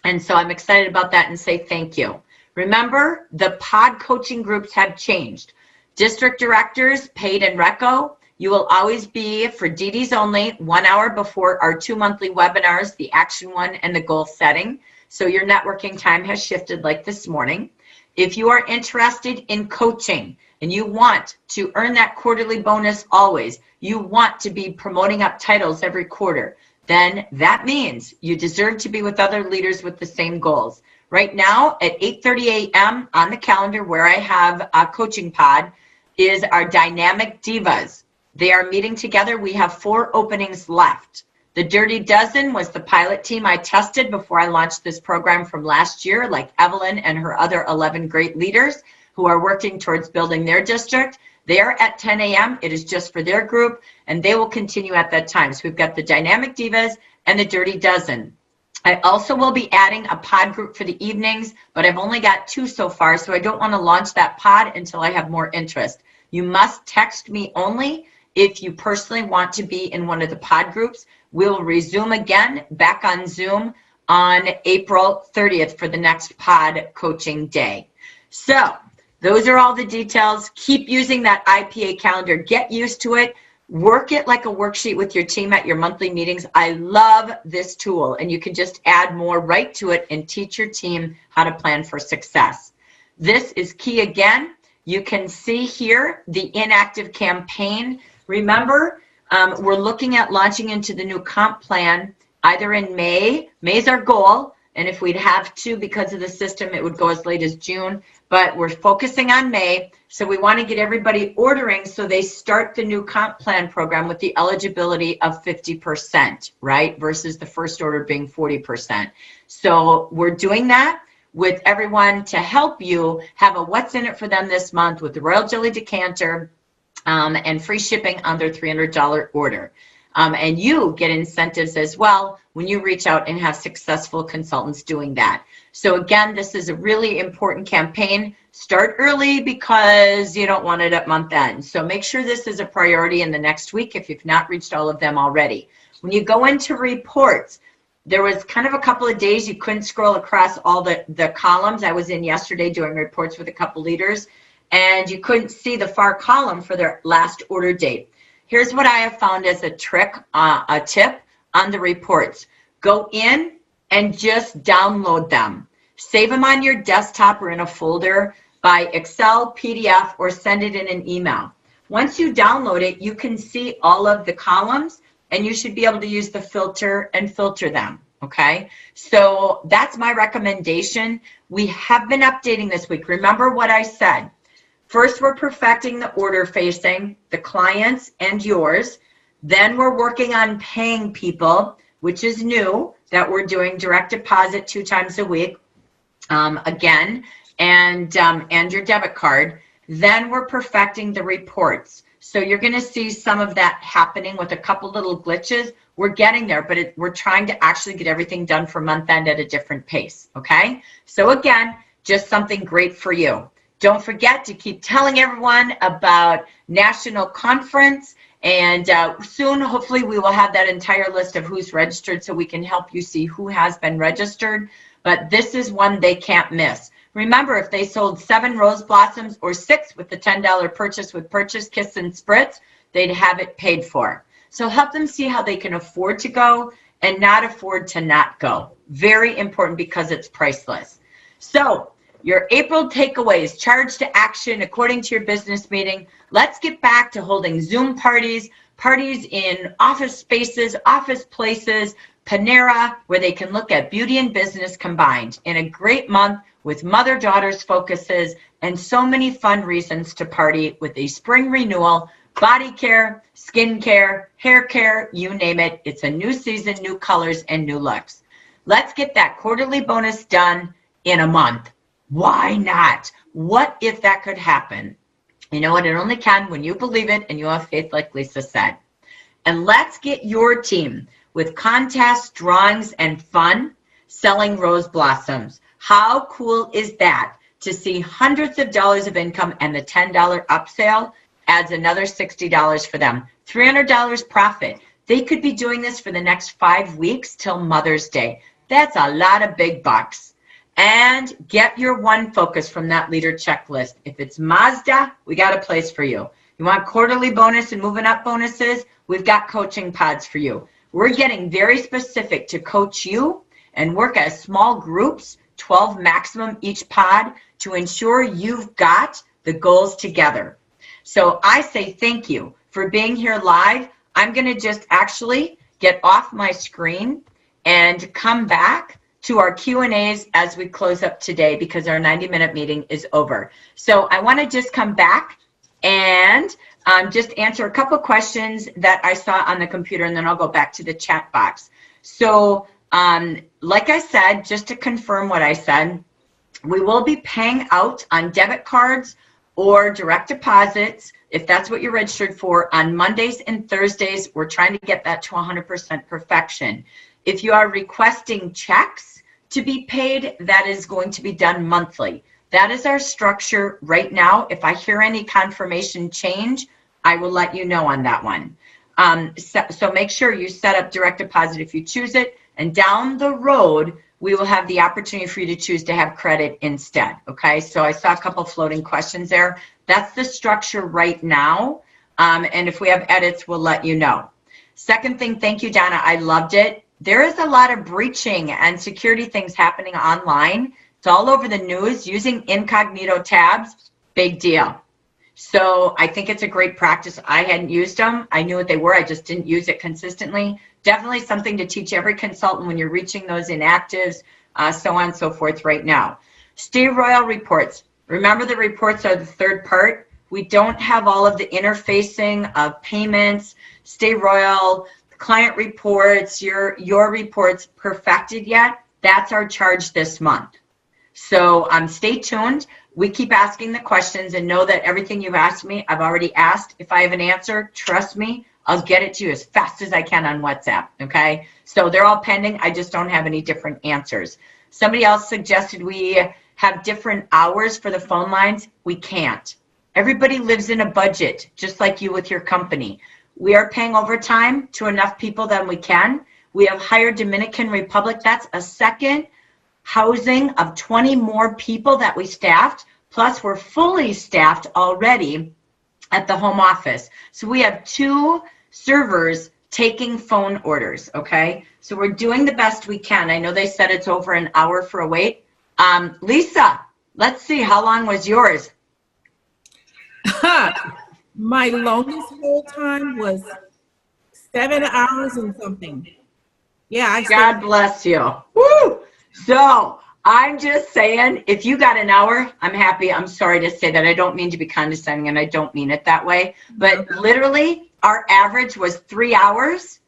And so I'm excited about that and say thank you. Remember, the pod coaching groups have changed. District directors, paid and reco, you will always be, for DDs only, 1 hour before our 2 monthly webinars, the action one and the goal setting. So your networking time has shifted like this morning. If you are interested in coaching and you want to earn that quarterly bonus always, you want to be promoting up titles every quarter, then that means you deserve to be with other leaders with the same goals. Right now at 8:30 a.m. on the calendar where I have a coaching pod is our Dynamic Divas. They are meeting together. We have 4 openings left. The Dirty Dozen was the pilot team I tested before I launched this program from last year, like Evelyn and her other 11 great leaders who are working towards building their district. They are at 10 a.m. It is just for their group, and they will continue at that time. So we've got the Dynamic Divas and the Dirty Dozen. I also will be adding a pod group for the evenings, but I've only got 2 so far, so I don't want to launch that pod until I have more interest. You must text me only if you personally want to be in one of the pod groups. We'll resume again back on Zoom on April 30th for the next pod coaching day. So those are all the details. Keep using that IPA calendar. Get used to it. Work it like a worksheet with your team at your monthly meetings. I love this tool, and you can just add more right to it and teach your team how to plan for success. This is key again. You can see here the inactive campaign. Remember, we're looking at launching into the new comp plan either in May. May's our goal, and if we'd have to because of the system, it would go as late as June, but we're focusing on May. So we want to get everybody ordering so they start the new comp plan program with the eligibility of 50%, right? Versus the first order being 40%. So we're doing that with everyone to help you have a what's in it for them this month with the Royal Jelly Decanter, and free shipping on their $300 order. And you get incentives as well when you reach out and have successful consultants doing that. So again, this is a really important campaign. Start early because you don't want it at month end. So make sure this is a priority in the next week if you've not reached all of them already. When you go into reports, there was kind of a couple of days you couldn't scroll across all the columns. I was in yesterday doing reports with a couple leaders, and you couldn't see the far column for their last order date. Here's what I have found as a trick, a tip on the reports. Go in and just download them. Save them on your desktop or in a folder by Excel, PDF, or send it in an email. Once you download it, you can see all of the columns, and you should be able to use the filter and filter them, okay? So that's my recommendation. We have been updating this week. Remember what I said. First, we're perfecting the order facing, the clients and yours. Then we're working on paying people, which is new, that we're doing direct deposit 2 times a week, again, and your debit card. Then we're perfecting the reports. So you're going to see some of that happening with a couple little glitches. We're getting there, but we're trying to actually get everything done for month end at a different pace, okay? So again, just something great for you. Don't forget to keep telling everyone about National Conference, and soon, hopefully, we will have that entire list of who's registered so we can help you see who has been registered. But this is one they can't miss. Remember, if they sold 7 rose blossoms or 6 with the $10 purchase with purchase kits and spritz, they'd have it paid for. So help them see how they can afford to go and not afford to not go. Very important because it's priceless. So your April takeaways, charge to action according to your business meeting. Let's get back to holding Zoom parties, parties in office spaces, office places, Panera, where they can look at beauty and business combined in a great month with mother-daughters focuses and so many fun reasons to party with a spring renewal, body care, skin care, hair care, you name it. It's a new season, new colors, and new looks. Let's get that quarterly bonus done in a month. Why not? What if that could happen? You know what? It only can when you believe it and you have faith, like Lisa said. And let's get your team with contests, drawings, and fun selling rose blossoms. How cool is that to see hundreds of dollars of income and the $10 upsell adds another $60 for them. $300 profit. They could be doing this for the next 5 weeks till Mother's Day. That's a lot of big bucks. And get your one focus from that leader checklist. If it's Mazda, we got a place for you. You want quarterly bonus and moving up bonuses? We've got coaching pods for you. We're getting very specific to coach you and work as small groups, 12 maximum each pod, to ensure you've got the goals together. So I say thank you for being here live. I'm going to just actually get off my screen and come back to our Q&As as we close up today because our 90-minute meeting is over. So I want to just come back and just answer a couple questions that I saw on the computer, and then I'll go back to the chat box. So like I said, just to confirm what I said, we will be paying out on debit cards or direct deposits, if that's what you're registered for, on Mondays and Thursdays. We're trying to get that to 100% perfection. If you are requesting checks to be paid, that is going to be done monthly. That is our structure right now. If I hear any confirmation change, I will let you know on that one. So make sure you set up direct deposit if you choose it. And down the road, we will have the opportunity for you to choose to have credit instead. Okay, so I saw a couple floating questions there. That's the structure right now. And if we have edits, we'll let you know. Second thing, thank you, Donna. I loved it. There is a lot of breaching and security things happening online. It's all over the news using incognito tabs. Big deal. So I think it's a great practice. I hadn't used them. I knew what they were. I just didn't use it consistently. Definitely something to teach every consultant when you're reaching those inactives, so on and so forth right now. Stay Royal reports. Remember, the reports are the third part. We don't have all of the interfacing of payments, Stay Royal, client reports, your reports perfected yet. That's our charge this month. So stay tuned. We keep asking the questions and know that everything you've asked me, I've already asked. If I have an answer, trust me, I'll get it to you as fast as I can on WhatsApp, okay? So they're all pending. I just don't have any different answers. Somebody else suggested we have different hours for the phone lines. We can't. Everybody lives in a budget, just like you with your company. We are paying overtime to enough people that we can. We have hired Dominican Republic. That's a second housing of 20 more people that we staffed. Plus, we're fully staffed already at the home office. So we have 2 servers taking phone orders, okay? So we're doing the best we can. I know they said it's over an hour for a wait. Lisa, let's see, how long was yours? My longest hold time was 7 hours and something. Yeah, God bless you. Woo! So I'm just saying, if you got an hour, I'm happy. I'm sorry to say that. I don't mean to be condescending, and I don't mean it that way. But literally, our average was 3 hours,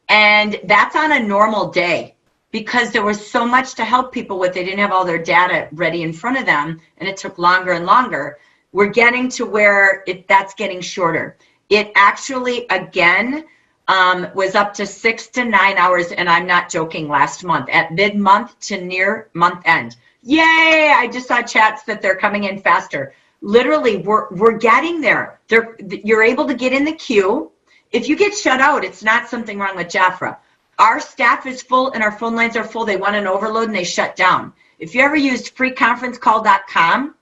and that's on a normal day because there was so much to help people with. They didn't have all their data ready in front of them, and it took longer and longer. We're getting to where that's getting shorter. It actually, again, was up to 6 to 9 hours, and I'm not joking, last month at mid-month to near month end. Yay! I just saw chats that they're coming in faster. Literally, we're getting there. You're able to get in the queue. If you get shut out, it's not something wrong with Jafra. Our staff is full and our phone lines are full. They want an overload and they shut down. If you ever used freeconferencecall.com,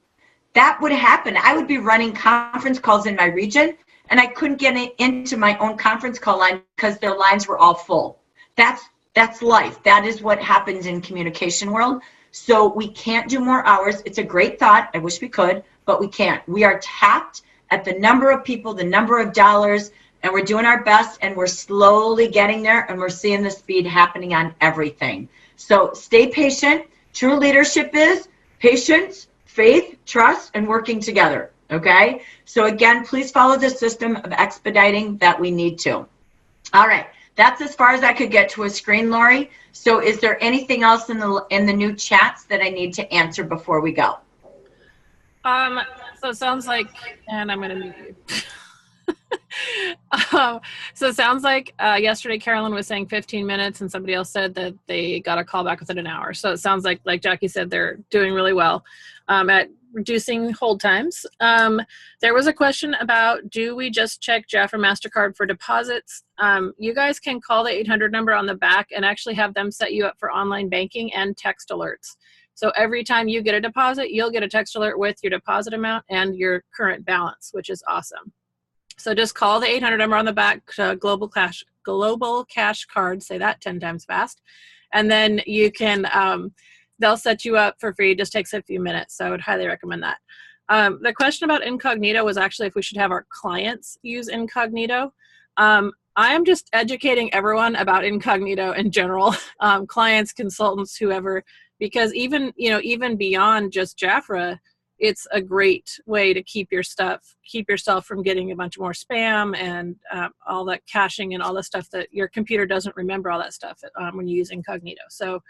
that would happen. I would be running conference calls in my region, and I couldn't get into my own conference call line because their lines were all full. That's life. That is what happens in communication world. So we can't do more hours. It's a great thought. I wish we could, but we can't. We are tapped at the number of people, the number of dollars, and we're doing our best, and we're slowly getting there, and we're seeing the speed happening on everything. So stay patient. True leadership is patience, faith, trust, and working together, okay? So again, please follow the system of expediting that we need to. All right, that's as far as I could get to a screen, Lori. So is there anything else in the new chats that I need to answer before we go? So it sounds like, and I'm going to mute you. So it sounds like yesterday Carolyn was saying 15 minutes and somebody else said that they got a call back within an hour. So it sounds like Jackie said, they're doing really well at reducing hold times. There was a question about, do we just check Jafra MasterCard for deposits? You guys can call the 800 number on the back and actually have them set you up for online banking and text alerts. So every time you get a deposit, you'll get a text alert with your deposit amount and your current balance, which is awesome. So just call the 800 number on the back, Global Cash Card, say that 10 times fast. And then you can, they'll set you up for free. It just takes a few minutes. So I would highly recommend that. The question about incognito was actually if we should have our clients use incognito. I am just educating everyone about incognito in general, clients, consultants, whoever, because even beyond just Jafra, it's a great way to keep yourself from getting a bunch more spam and all that caching and all the stuff that your computer doesn't remember all that stuff when you use incognito. So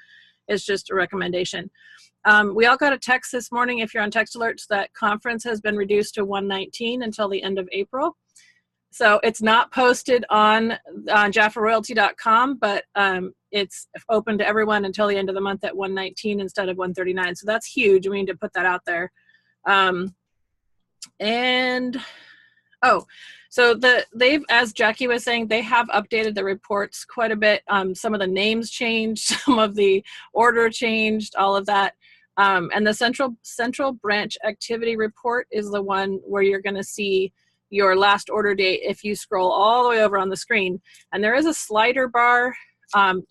it's just a recommendation. We all got a text this morning, if you're on text alerts, that conference has been reduced to 119 until the end of April. So it's not posted on JafraRoyalty.com, but it's open to everyone until the end of the month at 119 instead of 139. So that's huge. We need to put that out there. So they've, as Jackie was saying, they have updated the reports quite a bit. Some of the names changed, some of the order changed, all of that. And the central branch activity report is the one where you're going to see your last order date if you scroll all the way over on the screen. And there is a slider bar.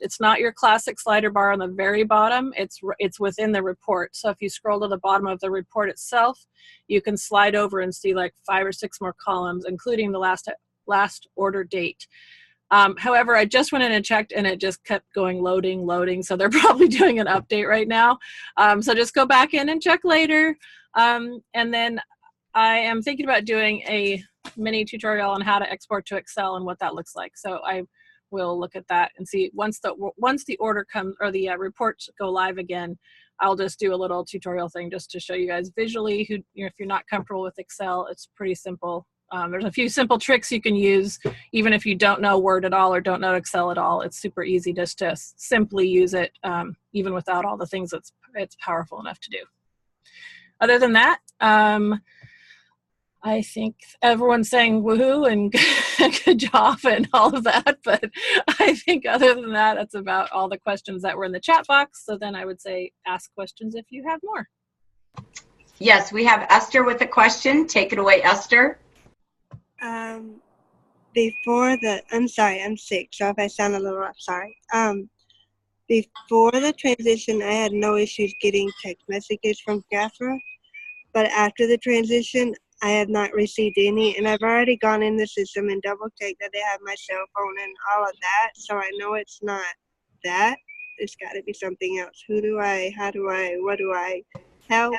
It's not your classic slider bar on the very bottom. It's within the report. So if you scroll to the bottom of the report itself, you can slide over and see like 5 or 6 more columns, including the last order date. However, I just went in and checked and it just kept going loading. So they're probably doing an update right now. So just go back in and check later. And then I am thinking about doing a mini tutorial on how to export to Excel and what that looks like. So I will look at that and see once the order comes or the reports go live again, I'll just do a little tutorial thing just to show you guys visually if you're not comfortable with Excel, it's pretty simple. There's a few simple tricks you can use even if you don't know Word at all or don't know Excel at all. It's super easy just to simply use it even without all the things it's powerful enough to do. Other than that, I think everyone's saying woohoo and good job and all of that, but I think other than that, that's about all the questions that were in the chat box. So then I would say ask questions if you have more. Yes, we have Esther with a question. Take it away, Esther. I'm sorry, I'm sick, so if I sound a little rough, sorry. Before the transition, I had no issues getting text messages from Jafra, but after the transition, I have not received any, and I've already gone in the system and double-checked that they have my cell phone and all of that, so I know it's not that. It's got to be something else. What do I help?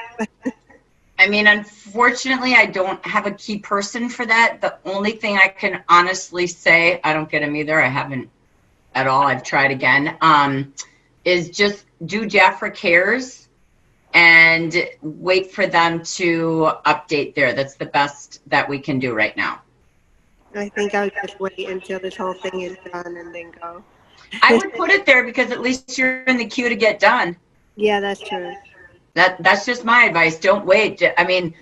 I mean, unfortunately, I don't have a key person for that. The only thing I can honestly say, I don't get them either. I haven't at all. I've tried again, is just do Jafra Cares and wait for them to update there. That's the best that we can do right now. I think I'll just wait until this whole thing is done and then go. I would put it there because at least you're in the queue to get done. Yeah, that's true. That's just my advice. Don't wait. I mean,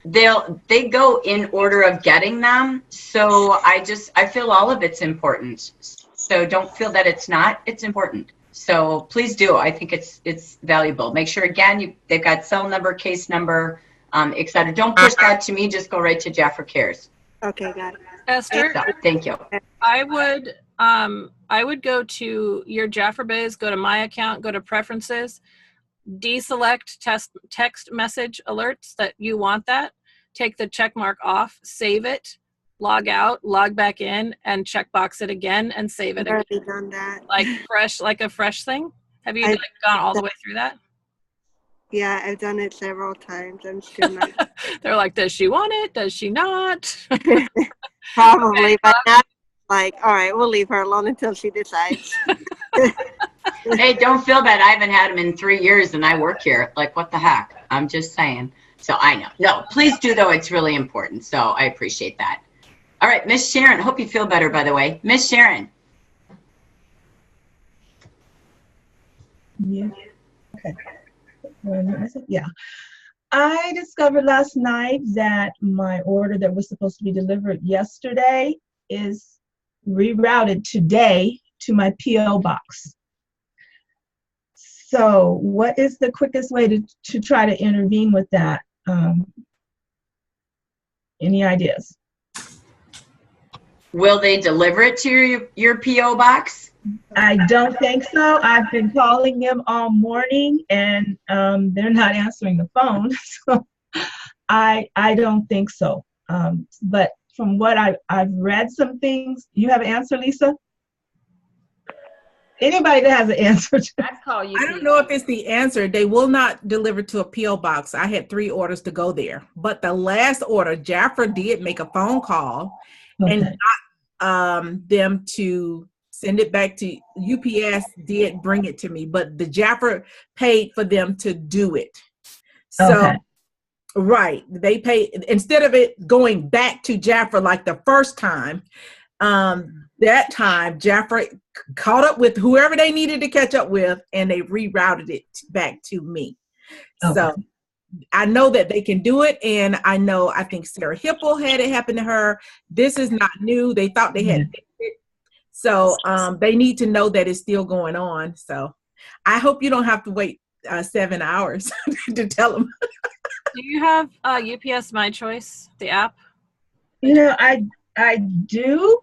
they go in order of getting them. So I feel all of it's important. So don't feel that it's not. It's important. So please do. I think it's valuable. Make sure, again, they've got cell number, case number, et cetera. Don't push that to me. Just go right to Jafra Cares. Okay, got it. Esther, So, thank you. I would go to your Jafra Biz, go to my account, go to preferences, deselect text message alerts that you want that, take the check mark off, save it, log out, log back in, and checkbox it again and save it I've again. already done that. Like a fresh thing. Have you I've gone all the way through that? Yeah, I've done it several times. I'm still not. They're like, does she want it? Does she not? Probably, Okay, but now, like, all right, we'll leave her alone until she decides. Hey, don't feel bad. I haven't had them in 3 years and I work here. Like, what the heck? I'm just saying. So I know. No, please do, though. It's really important. So I appreciate that. All right, Miss Sharon. Hope you feel better, by the way. Miss Sharon. Yeah. Okay. Yeah. I discovered last night that my order that was supposed to be delivered yesterday is rerouted today to my P.O. box. So what is the quickest way to try to intervene with that? Any ideas? Will they deliver it to your P.O. box? I don't think so. I've been calling them all morning and they're not answering the phone. So I don't think so. But from what I've read some things, you have an answer, Lisa? Anybody that has an answer? I don't know if it's the answer. They will not deliver to a P.O. box. I had 3 orders to go there. But the last order, Jafra did make a phone call and got them to send it back to UPS, did bring it to me. But the Jafra paid for them to do it. So, right. They paid, instead of it going back to Jafra like the first time, that time Jafra caught up with whoever they needed to catch up with and they rerouted it back to me. So I know that they can do it, and I think Sarah Hipple had it happen to her. This is not new. They thought they had fixed it. So they need to know that it's still going on. So I hope you don't have to wait 7 hours to tell them. Do you have UPS My Choice, the app? You know, I do.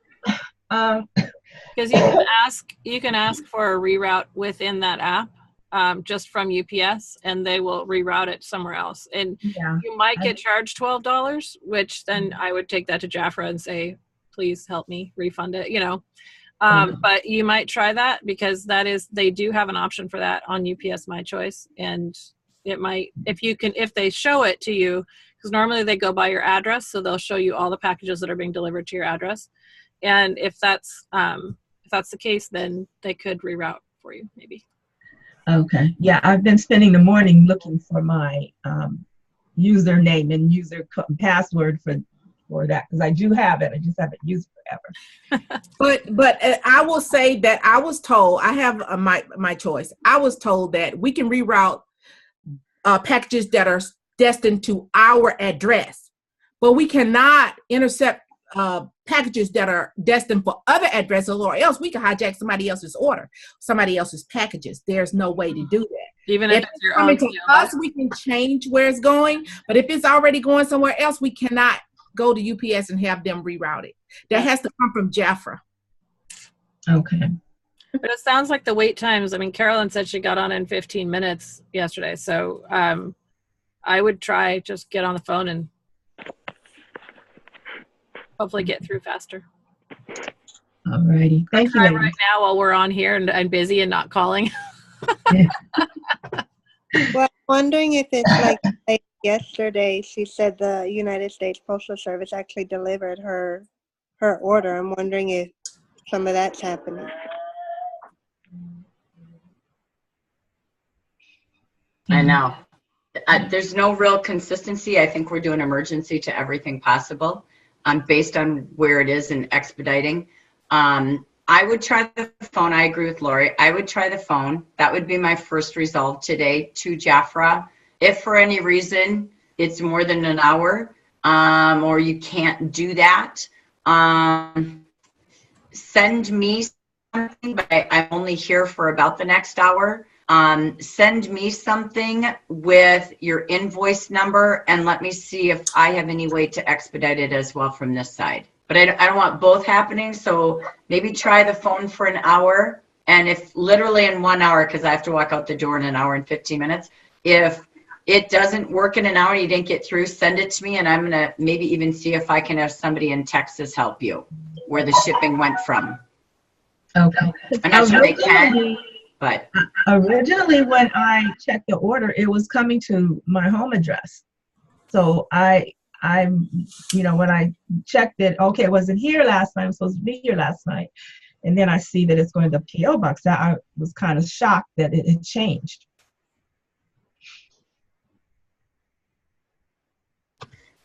Because you can ask for a reroute within that app, just from UPS, and they will reroute it somewhere else. And you might get charged $12, which then I would take that to Jafra and say, please help me refund it, But you might try that, because they do have an option for that on UPS My Choice. And it might, if they show it to you, because normally they go by your address, so they'll show you all the packages that are being delivered to your address. And if that's the case, then they could reroute for you, maybe. Okay. Yeah, I've been spending the morning looking for my username and password for that, because I do have it. I just haven't used it forever. But I will say that I was told, I have my choice. I was told that we can reroute packages that are destined to our address, but we cannot intercept packages that are destined for other addresses, or else we can hijack somebody else's order, somebody else's packages. There's no way to do that. Even if it's your own coming to us, we can change where it's going, but if it's already going somewhere else, we cannot go to UPS and have them rerouted. That has to come from Jafra. Okay. But it sounds like the wait times, Carolyn said she got on in 15 minutes yesterday. So I would try, just get on the phone and hopefully get through faster. All righty. Thank you. Right now while we're on here and busy and not calling. Well, I'm wondering if it's like yesterday, she said the United States Postal Service actually delivered her order. I'm wondering if some of that's happening. I know. There's no real consistency. I think we're doing emergency to everything possible, based on where it is and expediting. I would try the phone. I agree with Lori. I would try the phone. That would be my first resolve today to Jafra. If for any reason it's more than an hour, or you can't do that, send me something, but I'm only here for about the next hour. Send me something with your invoice number and let me see if I have any way to expedite it as well from this side. But I don't want both happening, so maybe try the phone for an hour. And if literally in 1 hour, because I have to walk out the door in an hour and 15 minutes, if it doesn't work in an hour, you didn't get through, send it to me, and I'm going to maybe even see if I can have somebody in Texas help you where the shipping went from. Okay. I'm not sure they can, but. Originally, when I checked the order, it was coming to my home address. So I'm, when I checked it, okay, it wasn't here last night. I'm supposed to be here last night. And then I see that it's going to the P.O. box. I was kind of shocked that it had changed.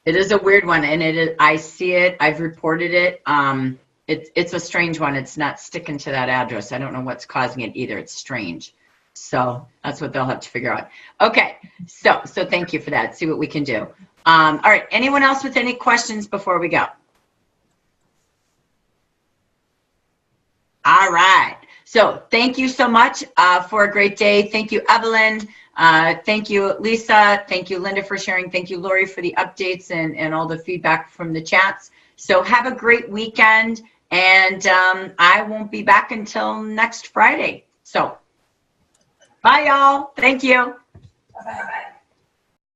It is a weird one, and I see it. I've reported it. It's a strange one. It's not sticking to that address. I don't know what's causing it either. It's strange. So that's what they'll have to figure out. Okay, so thank you for that. See what we can do. All right, anyone else with any questions before we go? All right, so thank you so much for a great day. Thank you, Evelyn. Thank you, Lisa. Thank you, Linda, for sharing. Thank you, Lori, for the updates and all the feedback from the chats. So have a great weekend, and I won't be back until next Friday. So bye, y'all. Thank you. Bye-bye.